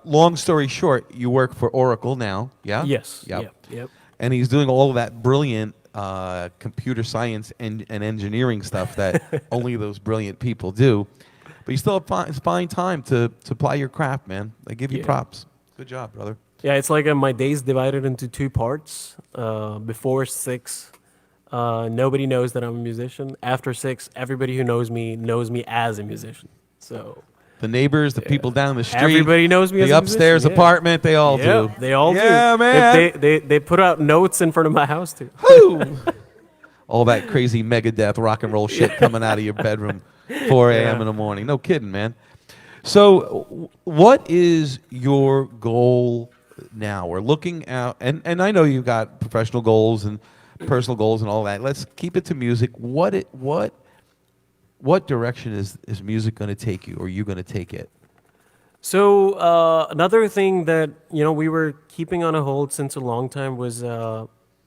long story short, you work for Oracle now, yeah? Yes. Yep. Yep. And he's doing all of that brilliant computer science and engineering stuff that only those brilliant people do. But you still find time to apply your craft, man. I give you Yeah. props. Good job, brother. Yeah, it's like my day's divided into 2 parts. Before 6, nobody knows that I'm a musician. After 6, everybody who knows me as a musician. So The neighbors, the people down the street, everybody knows me as the a upstairs musician, yeah. apartment, they all yeah, do. they all Yeah, do. man. They put out notes in front of my house too. Woo! All that crazy Megadeth rock and roll shit coming out of your bedroom 4 a.m. in the morning. No kidding, man. So what is your goal now? We're looking out, and I know you've got professional goals and personal goals and all that. Let's keep it to music. What direction is music going to take you, or are you going to take it? So another thing that we were keeping on a hold since a long time was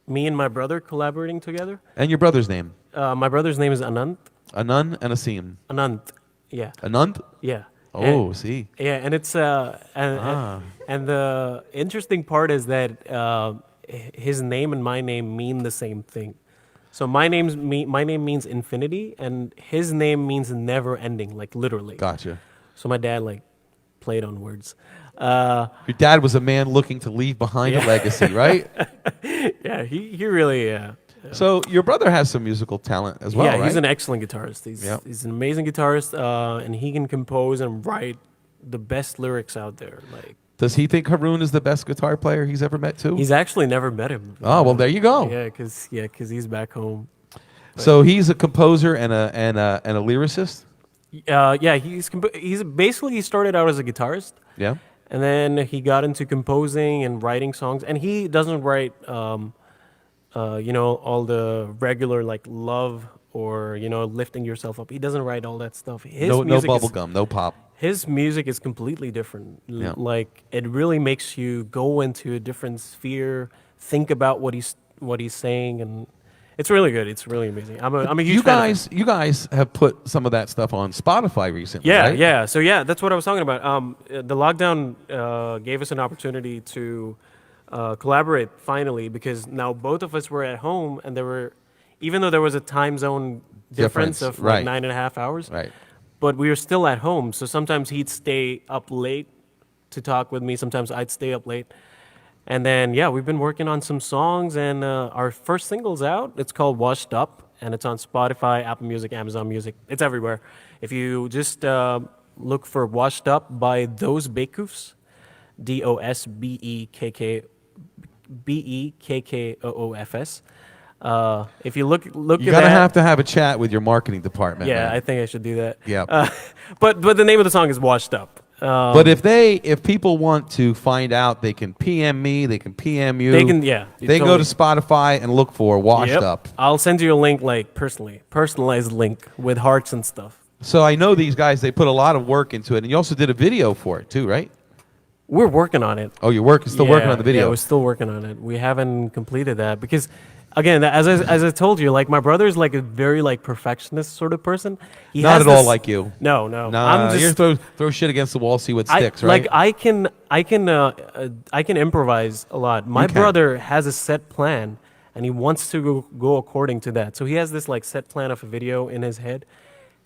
me and my brother collaborating together. And your brother's name? My brother's name is Anant. Anand and Asim. Anant. Yeah. Anand? Yeah. Oh, And- see. Yeah, and it's and the interesting part is that his name and my name mean the same thing. So my name means infinity, and his name means never ending, like literally. Gotcha. So my dad like played on words. Your dad was a man looking to leave behind a legacy, right? Yeah, he really So your brother has some musical talent as well, yeah, right? he's an excellent guitarist. He's an amazing guitarist, and he can compose and write the best lyrics out there. Like Does he think Haroon is the best guitar player he's ever met too? he's actually never met him. Oh, well, there you go. Yeah, because he's back home. So he's a composer and a lyricist. Yeah, he's basically he started out as a guitarist, Yeah. and then he got into composing and writing songs. And he doesn't write, all the regular like love or lifting yourself up. He doesn't write all that stuff. His No music is, bubble gum, no pop. his music is completely different. Yeah. Like it really makes you go into a different sphere, think about what he's saying, and it's really good. It's really amazing. I'm a huge fan of him. You guys have put some of that stuff on Spotify recently, Yeah, right? yeah. So yeah, that's what I was talking about. The lockdown gave us an opportunity to collaborate finally, because now both of us were at home, and even though there was a time zone difference of right. like 9.5 hours, Right. but we were still at home. So sometimes he'd stay up late to talk with me. Sometimes I'd stay up late. And then, yeah, we've been working on some songs, and our first single's out. It's called Washed Up, and it's on Spotify, Apple Music, Amazon Music. It's everywhere. If you just look for Washed Up by Those Bekoofs, DOSBEKKOOFS. If you look You're at gonna that, have a chat with your marketing department. yeah, man. I think I should do that. Yeah. But the name of the song is Washed Up. But if people want to find out, they can PM me, they can PM you. They can, yeah. They can go to Spotify and look for Washed Yep. Up. I'll send you a link, like personalized link with hearts and stuff. So I know these guys, they put a lot of work into it, and you also did a video for it too, right? We're working on it. Oh, you're still working on the video. Yeah, we're still working on it. We haven't completed that because, again, as I told you, like my brother's like a very like perfectionist sort of person. He Not has at all this- like you. No. Nah, I'm you just throw shit against the wall, see what sticks, right? Like I can improvise a lot. My You can. brother has a set plan, and he wants to go according to that. So he has this like set plan of a video in his head,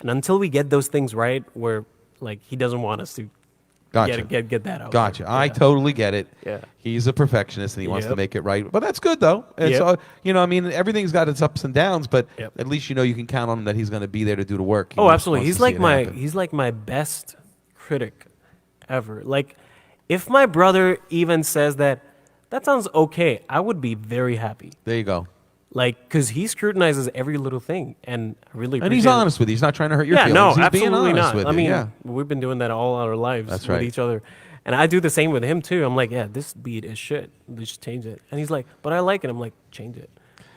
and until we get those things right, where like he doesn't want us to Gotcha. get that out. Gotcha. there. I Yeah. totally get it. Yeah. He's a perfectionist and he wants to Yep. make it right. But that's good though. It's Yep. I mean, everything's got its ups and downs, but Yep. at least you can count on him that he's going to be there to do the work. He Oh, wants- absolutely. wants He's to see like it my happen. he's like my best critic ever. Like if my brother even says that sounds okay, I would be very happy. There you go. Like cuz he scrutinizes every little thing, and I really And he's appreciate it. honest with you. He's not trying to hurt your Yeah, feelings. no, He's being absolutely honest not. with I you. mean, yeah. we've been doing that all our lives That's with right. each other. And I do the same with him too. I'm like, yeah, this beat is shit. We should change it. And he's like, but I like it. I'm like, change it.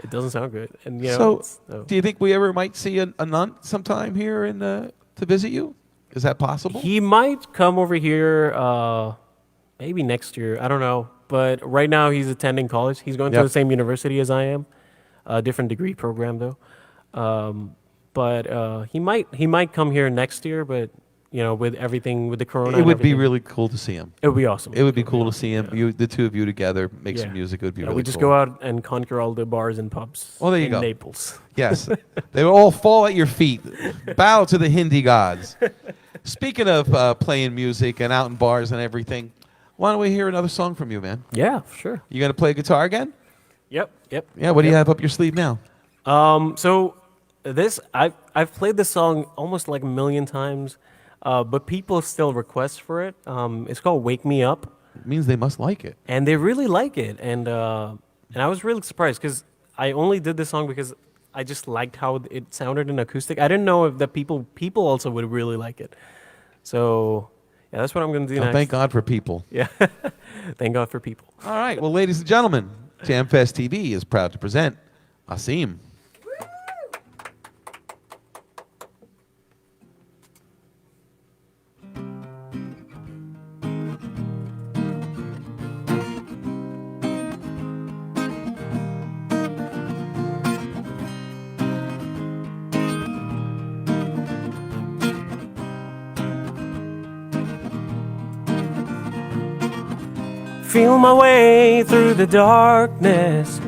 It doesn't sound good. And So, do you think we ever might see a Nunt sometime here to visit you? Is that possible? he might come over here maybe next year. I don't know. But right now he's attending college. He's going to Yep. the same university as I am. A different degree program though. But he might come here next year, but with everything with the corona, It and would be everything, really cool to see him. it would be awesome. It would be cool to see him. Yeah. The two of you together make Yeah. some music. It would be Yeah, really we just cool. go out and conquer all the bars and pubs. Oh, there you in go. Naples. Yes. They will all fall at your feet. Bow to the Hindi gods. Speaking of playing music and out in bars and everything, why don't we hear another song from you, man? Yeah, sure. You going to play guitar again? Yep. Yeah, what do you have up your sleeve now? So this I've played this song almost like a million times, but people still request for it. It's called "Wake Me Up," It means they must like it. and they really like it. And I was really surprised because I only did this song because I just liked how it sounded in acoustic. I didn't know if the people also would really like it. So yeah, that's what I'm gonna do Oh, next. thank God for people. Yeah, thank God for people. All right. Well, ladies and gentlemen, JamFest TV is proud to present Asim. Feel my way through the darkness,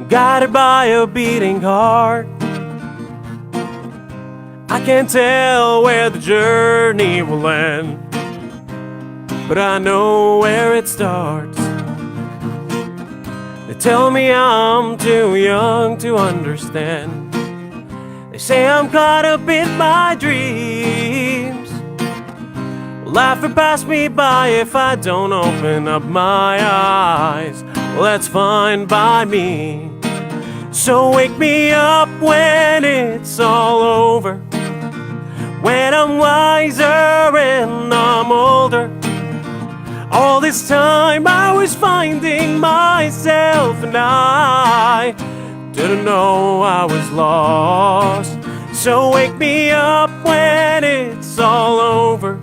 guided by a beating heart. I can't tell where the journey will end, but I know where it starts. They tell me I'm too young to understand. They say I'm caught up in my dreams. Life will pass me by if I don't open up my eyes. Well, that's fine by me. So wake me up when it's all over. When I'm wiser and I'm older. All this time I was finding myself, and I didn't know I was lost. So wake me up when it's all over.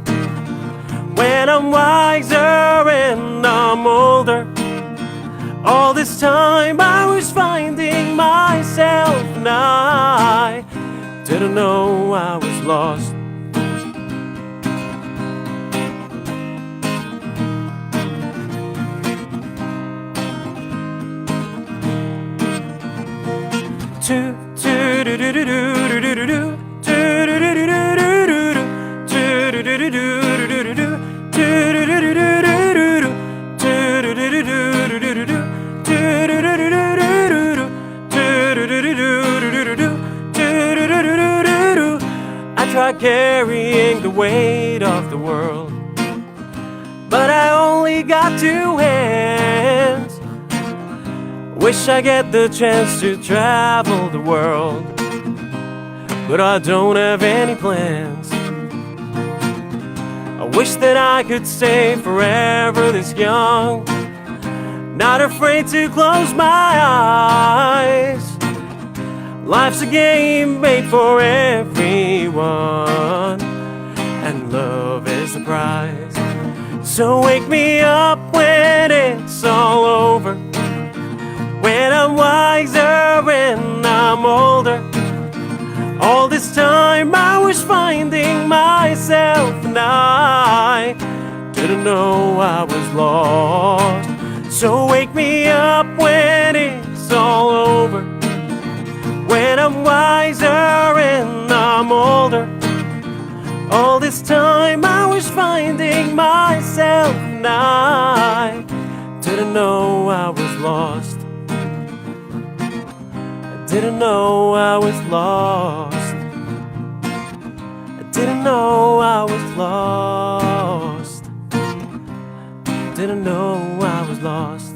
When I'm wiser and I'm older. All this time I was finding myself, and I didn't know I was lost. I tried carrying the weight of the world, but I only got two hands. Wish I get the chance to travel the world, but I don't have any plans. I wish that I could stay forever this young, not afraid to close my eyes. Life's a game made for everyone, and love is the prize. So wake me up when it's all over. When I'm wiser and I'm older. All this time I was finding myself, and I didn't know I was lost. So wake me up when it's all over. When I'm wiser and I'm older. All this time I was finding myself, and I didn't know I was lost. Didn't know I was lost. I didn't know I was lost. Didn't know I was lost.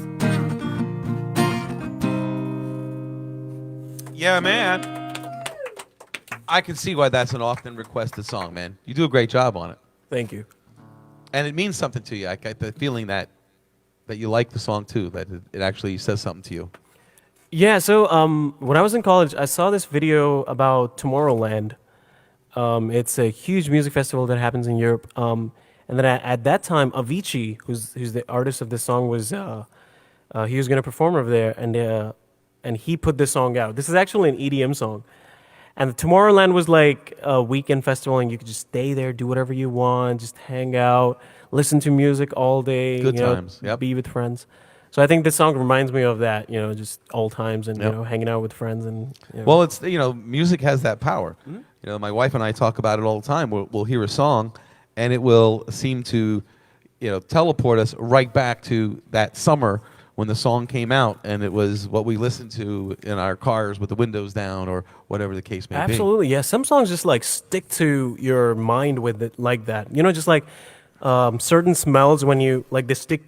Yeah, man. I can see why that's an often requested song, man. You do a great job on it. Thank you. And it means something to you. I get the feeling that you like the song too, that it actually says something to you. Yeah, so when I was in college, I saw this video about Tomorrowland. It's a huge music festival that happens in Europe. And then at that time, Avicii, who's the artist of this song, was he was going to perform over there, and he put this song out. This is actually an EDM song. And Tomorrowland was like a weekend festival, and you could just stay there, do whatever you want, just hang out, listen to music all day. Good times, yep. Be with friends. So I think this song reminds me of that, just old times and, Yep. hanging out with friends. And Well, it's music has that power. My wife and I talk about it all the time. We'll hear a song, and it will seem to, teleport us right back to that summer when the song came out, and it was what we listened to in our cars with the windows down or whatever the case may be. Absolutely, yeah. Some songs just like stick to your mind with it like that. Just like certain smells when they stick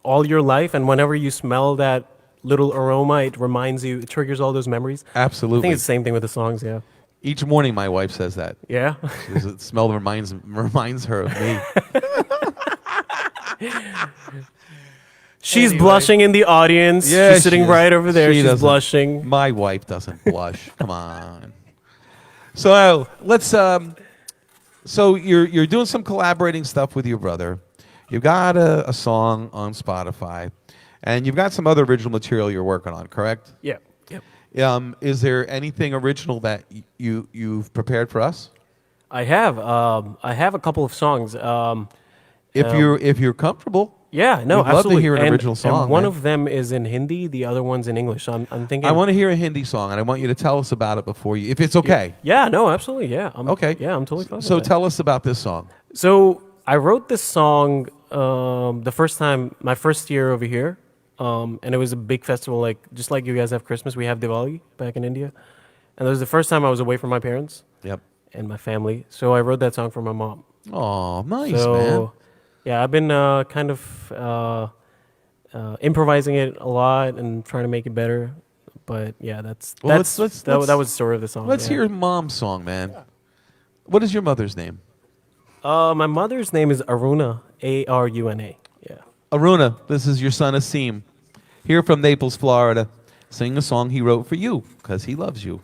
all your life, and whenever you smell that little aroma, it triggers all those memories. Absolutely. I think it's the same thing with the songs, yeah. Each morning, my wife says that. Yeah. The smell reminds her of me. She's Anyway. blushing in the audience. Yeah, She's sitting she is. right over there. She She's doesn't. blushing. My wife doesn't blush. Come on. So let's. So you're doing some collaborating stuff with your brother. You've got a song on Spotify, and you've got some other original material you're working on. Correct? Yeah. Yep. Is there anything original that you've prepared for us? I have a couple of songs. If you're comfortable. Yeah, no, We'd love to absolutely. hear an original song, And one man. of them is in Hindi, the other one's in English. So I'm thinking. I want to hear a Hindi song, and I want you to tell us about it before you, if it's okay. Yeah, no, absolutely. Yeah. Okay. Yeah, I'm totally fine. So with that. tell us about this song. So I wrote this song the first time, my first year over here, and it was a big festival, just like you guys have Christmas, we have Diwali back in India, and it was the first time I was away from my parents Yep. and my family. So I wrote that song for my mom. Oh, nice, So man. yeah, I've been kind of improvising it a lot and trying to make it better. But yeah, Well, that was the story of the song. Let's yeah. hear Mom's song, man. What is your mother's name? My mother's name is Aruna, Aruna. Yeah. Aruna, this is your son Asim, here from Naples, Florida, singing a song he wrote for you because he loves you.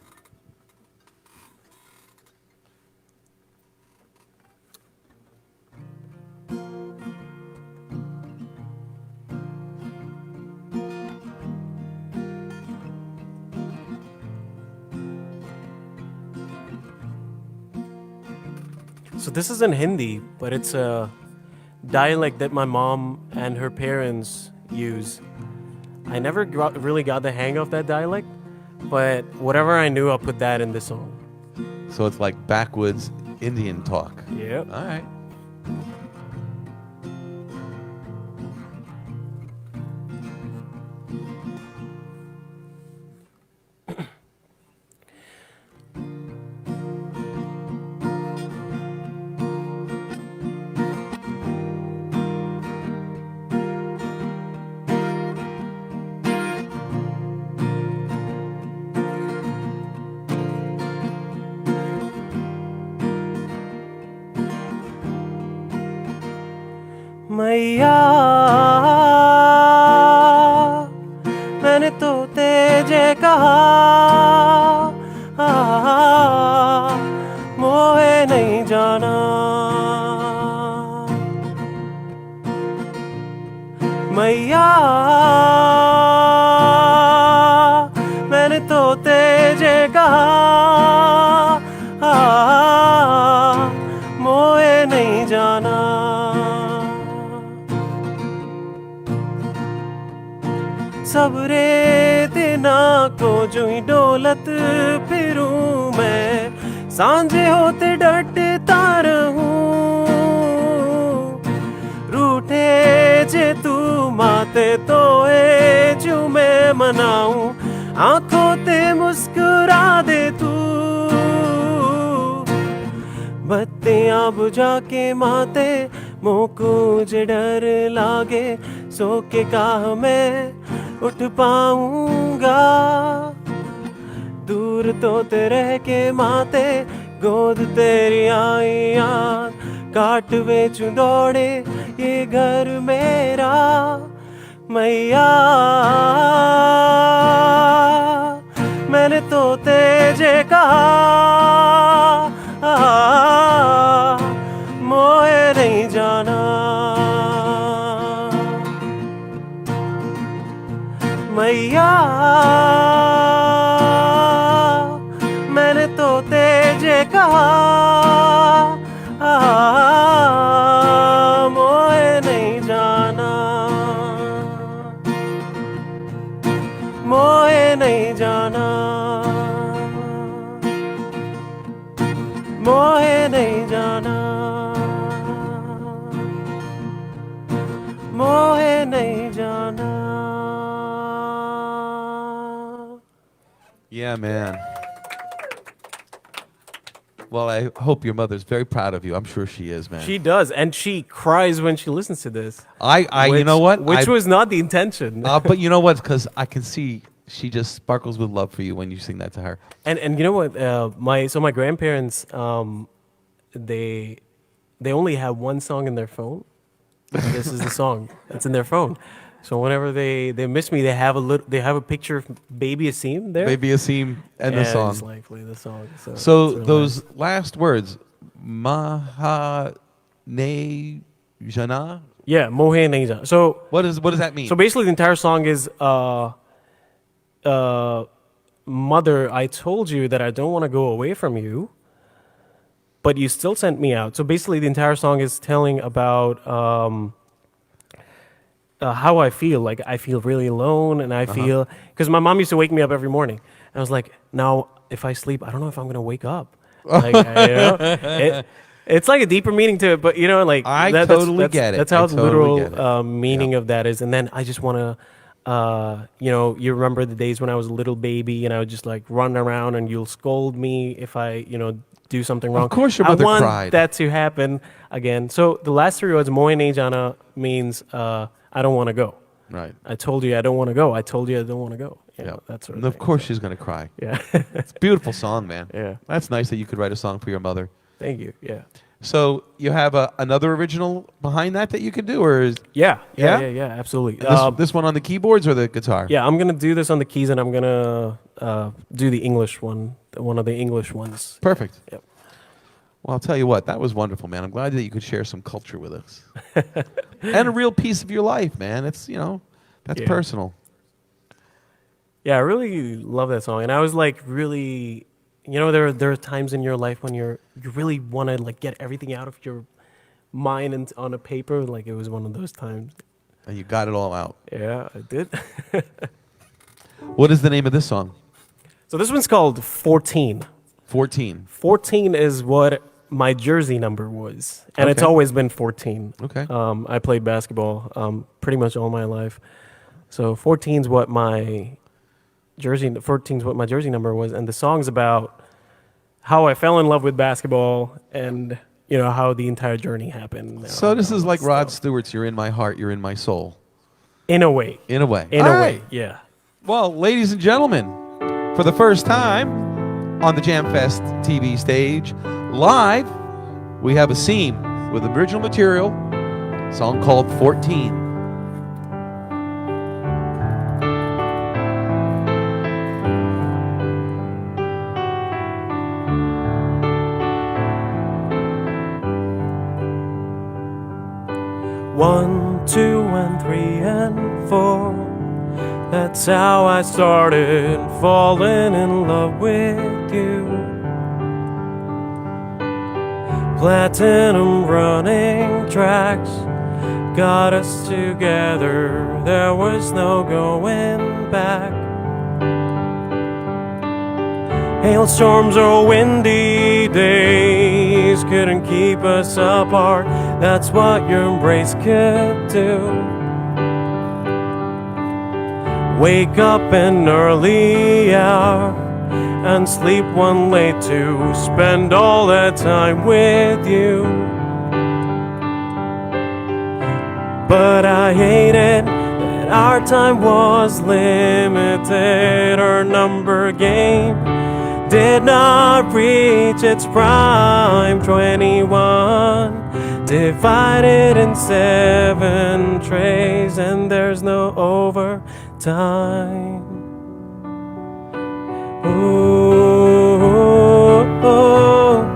So this is in Hindi, but it's a dialect that my mom and her parents use. I never really got the hang of that dialect, but whatever I knew, I'll put that in this song. So it's like backwoods Indian talk. Yep. All right. मैया मैंने तो तेजे कहा मोहे नहीं जाना मैया मैंने तो तेजे कहा मोहे नहीं जाना सबरे दिना को जो ही डोलत फिरूं मैं सांझे होते डटता रहूं रूठे जे तू माते तो ए जो मैं मनाऊं आंखों ते मुस्कुरा दे तू बत्तियां बुझा के माते मोको जे डर लागे सो के काह में उठ पाऊंगा दूर तो ते रह के माते गोद तेरी आईया काट बेचूं दौड़े ये घर मेरा मैया मैंने तो तेजे कहा मोहे नहीं जाना मैया मैंने तो तेजे कहा मोहे नहीं जाना मोहे नहीं जाना मोहे नहीं जाना मोहे नहीं जाना Yeah, man. Well, I hope your mother's very proud of you. I'm sure she is, man. She does, and she cries when she listens to this. You know what? Which was not the intention. But you know what? Because I can see she just sparkles with love for you when you sing that to her. And you know what? My grandparents, they only have one song in their phone. This is the song that's in their phone. So whenever they miss me, they have a picture of Baby Asim there. Baby Asim and the song. Just like play the song. So So it's really those nice. last words, Maha Ne Jana. Yeah, Mohe Nahi Jana. So What does that mean? So basically, the entire song is, Mother, I told you that I don't want to go away from you, but you still sent me out. So basically, the entire song is telling about how I feel. Like, I feel really alone, and I feel... Because my mom used to wake me up every morning. And I was like, now, if I sleep, I don't know if I'm going to wake up. Like, it's like a deeper meaning to it, but, like... I that's- totally that's- get it. That's how I the totally get literal it. meaning of that is. And then I just want to... you remember the days when I was a little baby and I would just like run around and you'll scold me if I, do something wrong. course your mother I want cried. that to happen again. So the last 3 words, Mohe nahi jana, means I don't want to go. right. I told you I don't want to go. I told you I don't want to go. That sort And of of thing. course she's going to cry. Yeah. It's a beautiful song, man. Yeah. That's nice that you could write a song for your mother. Thank you. Yeah. So you have another original behind that you can do, or is Yeah. Yeah? Absolutely. this one on the keyboards or the guitar? Yeah, I'm gonna do this on the keys, and I'm gonna do the English one of the English ones. Perfect. Yep. Well, I'll tell you what, that was wonderful, man. I'm glad that you could share some culture with us. And a real piece of your life, man. It's, that's Yeah. personal. Yeah, I really love that song, and I was like really, there are times in your life when you really want to like get everything out of your mind and on a paper. Like it was one of those times. And you got it all out. Yeah, I did. What is the name of this song? So this one's called 14. 14. 14 is what my jersey number was, and it's Okay. always been 14. Okay. I played basketball pretty much all my life, so 14 is what my jersey number was, and the song's about how I fell in love with basketball and how the entire journey happened. and So all this that is like Rod stuff. Stewart's "You're in My Heart, You're in My Soul." In a way. In a way. In All a way, right. yeah. Well, ladies and gentlemen, for the first time on the Jamfest TV stage, live, we have Asim with original material, a song called 14. One, two, and three, and four. That's how I started falling in love with you. Platinum running tracks got us together. There was no going back. Hailstorms or windy days couldn't keep us apart. That's what your embrace could do. Wake up an early hour and sleep one late to spend all that time with you. But I hated that our time was limited. Our number game did not reach its prime. 21 divided in 7 trays, and there's no overtime. Ooh, oh, oh,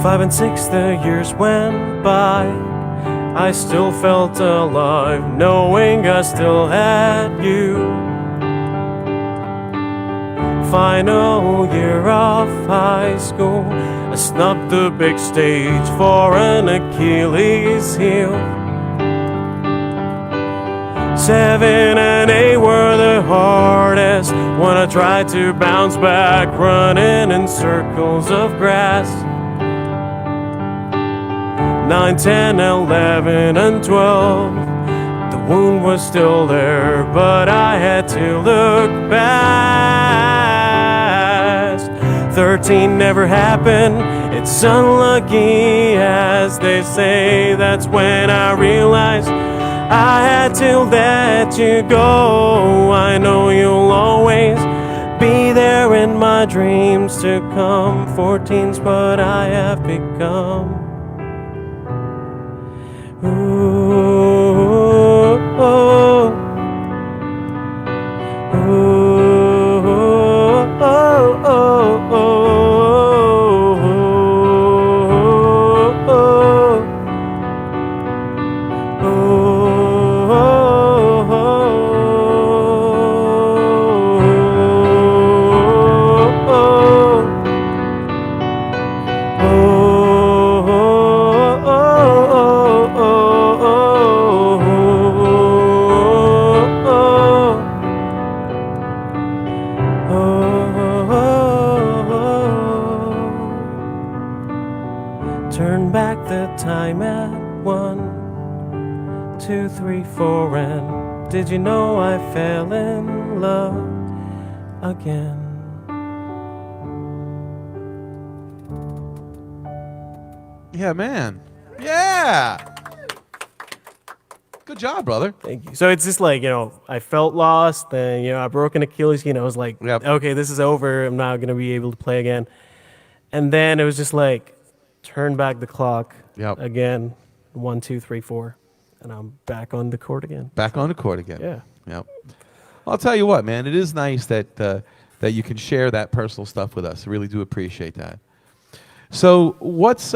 Five and six, the years went by. I still felt alive, knowing I still had you. Final year of high school, I snubbed the big stage for an Achilles heel. 7 and 8 were the hardest when I tried to bounce back, running in circles of grass. 9, 10, 11, and 12, the wound was still there, but I had to look past. 13 never happened, it's unlucky as they say. That's when I realized I had to let you go. I know you'll always be there in my dreams to come. 14's what I have become. Ooh, oh, ooh, oh, oh, oh, time at 1, 2, 3, 4, and did you know I fell in love again? Yeah, man. Yeah. Good job, brother. Thank you. So it's just like, I felt lost, and, I broke an Achilles, I was like, Yep. okay, this is over. I'm not going to be able to play again. And then it was just like, turn back the clock Yep. again, 1, 2, 3, 4, and I'm back on the court again. Back on the court again. Yeah. Yep. I'll tell you what, man. It is nice that that you can share that personal stuff with us. I really do appreciate that. So, what's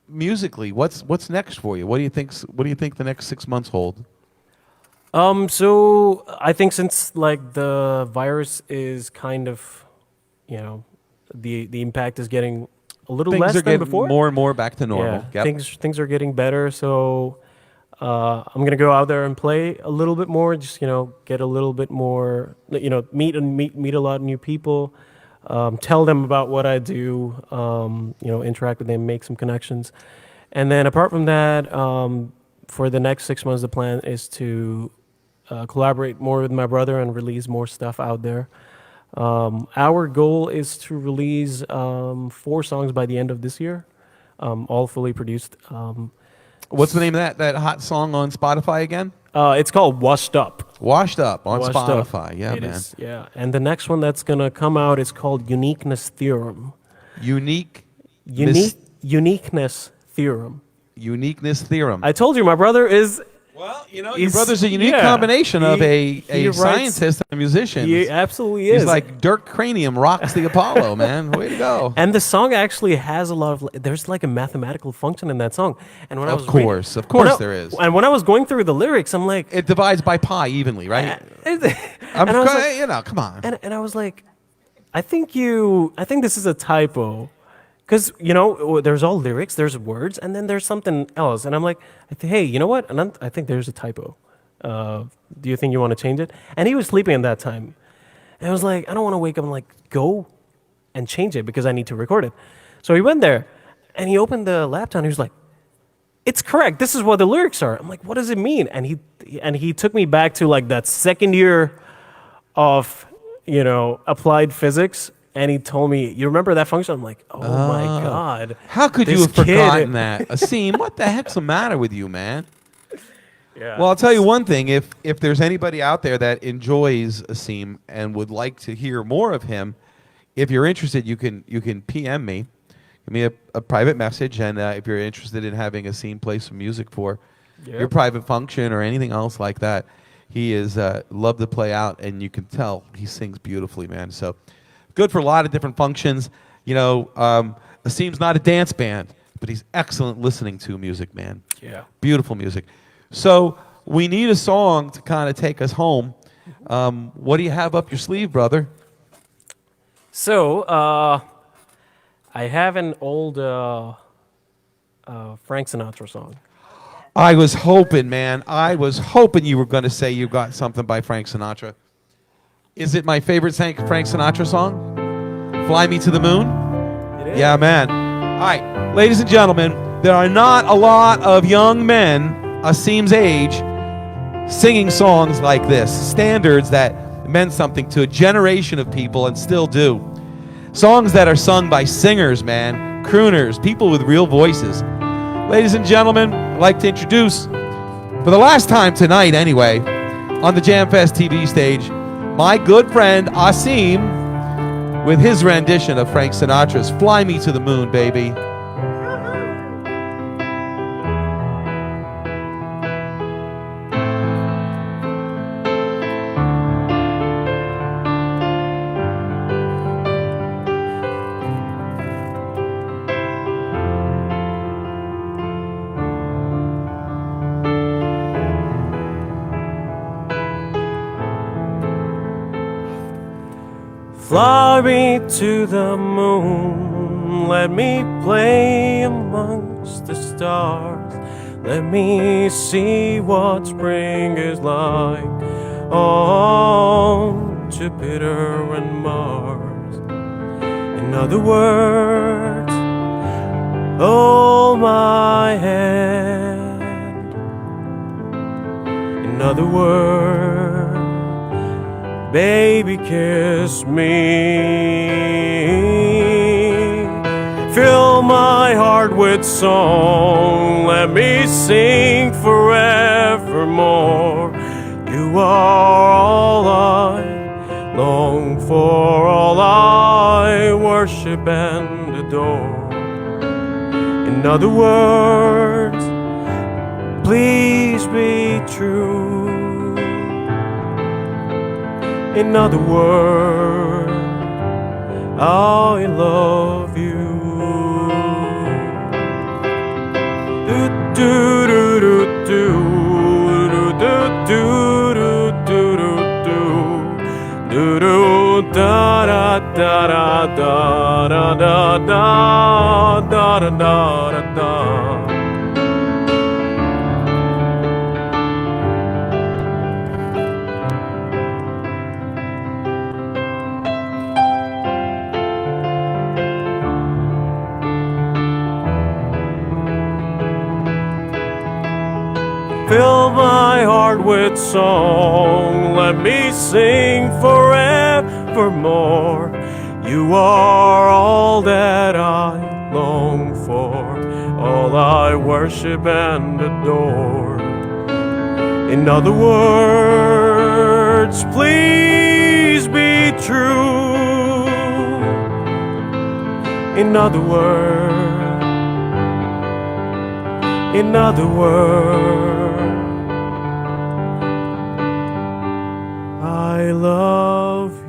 musically? What's next for you? What do you think? What do you think the next 6 months hold? So I think since like the virus is kind of, the impact is getting a little Things less are than getting before. more and more back to normal. Yeah, things are getting better. So I'm gonna go out there and play a little bit more. Just get a little bit more. Meet a lot of new people. Tell them about what I do. Interact with them, make some connections, and then apart from that, for the next 6 months, the plan is to collaborate more with my brother and release more stuff out there. Our goal is to release 4 songs by the end of this year, all fully produced. What's the name of that hot song on Spotify again? It's called Washed Up. Washed Up on Washed Up. Spotify. Yeah, It man. is, yeah. And the next one that's going to come out is called Uniqueness Theorem. Uniqueness Theorem. Theorem. I told you my brother is... Well, your He's- brother's a unique yeah. combination of He a writes- scientist and a musician. He absolutely is. He's like Dirk Cranium rocks the Apollo, man. Way to go. And the song actually has a lot of... There's like a mathematical function in that song. And when I Of was course. reading- Of course when I- there is. And when I was going through the lyrics, I'm like... It divides by pi evenly, right? and I'm I was like, come on. and I was like, I think this is a typo. Because, there's all lyrics, there's words, and then there's something else. And I'm like, hey, you know what? And I think there's a typo. Do you think you want to change it? And he was sleeping at that time. And I was like, I don't want to wake up and go and change it because I need to record it. So he went there and he opened the laptop and he was like, it's correct. This is what the lyrics are. I'm like, what does it mean? And he took me back to like that second year of, applied physics. And he told me, you remember that function? I'm like, oh my God. How could you this have forgotten kid- that? Asim, what the heck's the matter with you, man? Yeah. Well, I'll tell you one thing. If there's anybody out there that enjoys Asim and would like to hear more of him, if you're interested, you can PM me. Give me a private message, and if you're interested in having Asim play some music for your private function or anything else like that, he is love to play out, and you can tell he sings beautifully, man. So good for a lot of different functions. Asim's not a dance band, but he's excellent listening to music, man. Yeah. Beautiful music. So we need a song to kind of take us home. What do you have up your sleeve, brother? So, I have an old Frank Sinatra song. I was hoping, man. I was hoping you were going to say you got something by Frank Sinatra. Is it my favorite Frank Sinatra song? Fly Me to the Moon? It is. Yeah, man. All right, ladies and gentlemen, there are not a lot of young men Asim's age singing songs like this, standards that meant something to a generation of people and still do. Songs that are sung by singers, man, crooners, people with real voices. Ladies and gentlemen, I'd like to introduce, for the last time tonight anyway, on the JamFest TV stage, my good friend Asim with his rendition of Frank Sinatra's Fly Me to the Moon, baby. Fly me to the moon, let me play amongst the stars. Let me see what spring is like on Jupiter and Mars. In other words, hold another word. Baby, kiss me. Fill my heart with song. Let me sing forevermore. You are all I long for, all I worship and adore. In other words, please be true. In other words, I love you. Do do do do do do do do do do do da da da da da da da da da da da. Fill my heart with song, let me sing forevermore. You are all that I long for, all I worship and adore. In other words, please be true. In other words, in other words, I love you.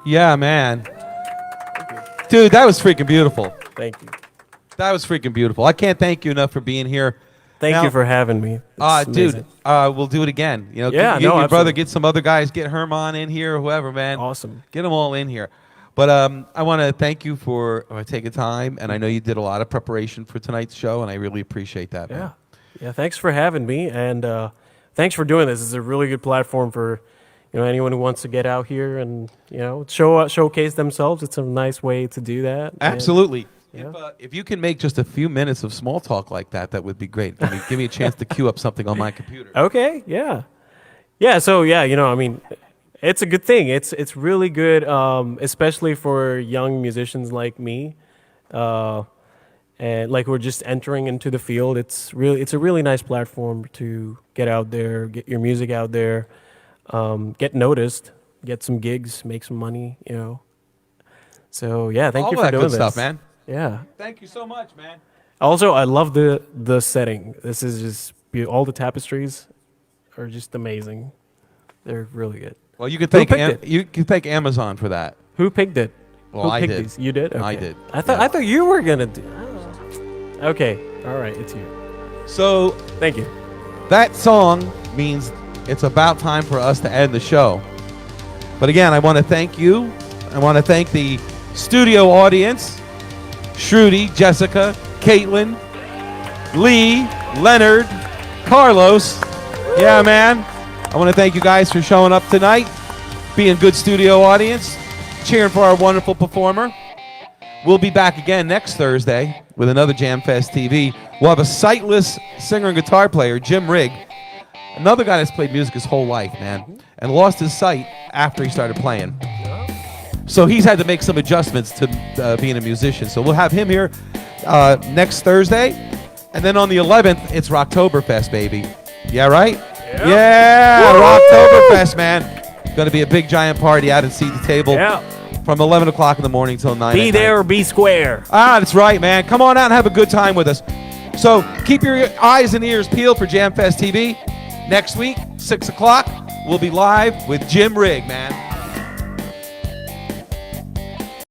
Yeah, man. Dude, that was freaking beautiful. Thank you. That was freaking beautiful. I can't thank you enough for being here. Thank Now- you for having me. It's Dude, amazing. we'll do it again. You know, Yeah, get no, your brother, absolutely. get some other guys, get Herman in here, or whoever, man. Awesome. Get them all in here. But I want to thank you for taking time, and I know you did a lot of preparation for tonight's show, and I really appreciate that. Man. Yeah. Yeah, thanks for having me, and thanks for doing this. It's a really good platform for anyone who wants to get out here and showcase themselves. It's a nice way to do that. And- Absolutely. Yeah. If you can make just a few minutes of small talk like that, that would be great. Give me a chance to queue up something on my computer. Okay, yeah. Yeah, so yeah, I mean, it's a good thing. It's really good, especially for young musicians like me. And like we're just entering into the field. It's a really nice platform to get out there, get your music out there, get noticed, get some gigs, make some money, So yeah, thank All you for that doing good this. stuff, man. Yeah. Thank you so much, man. Also, I love the setting. This is just all the tapestries are just amazing. They're really good. Well, you can Who thank picked it? you can thank Amazon for that. Who picked it? Well, Who I picked did. these? You did? Okay. I did. I thought you were gonna do. Okay. All right. It's you. So Thank you. that song means it's about time for us to end the show. But again, I want to thank you. I want to thank the studio audience, Shruti, Jessica, Caitlin, Lee, Leonard, Carlos. Yeah, man. I want to thank you guys for showing up tonight, being good studio audience, cheering for our wonderful performer. We'll be back again next Thursday with another Jam Fest TV. We'll have a sightless singer and guitar player, Jim Rigg, another guy that's played music his whole life, man, and lost his sight after he started playing. So he's had to make some adjustments to being a musician. So we'll have him here next Thursday. And then on the 11th, it's Rocktoberfest, baby. Yeah, right? Yeah, Rocktoberfest, man. Going to be a big, giant party out at Seat the Table Yeah. from 11 o'clock in the morning till 9 Be at there night. or be square. Ah, that's right, man. Come on out and have a good time with us. So keep your eyes and ears peeled for Jam Fest TV. Next week, 6 o'clock, we'll be live with Jim Rigg, man.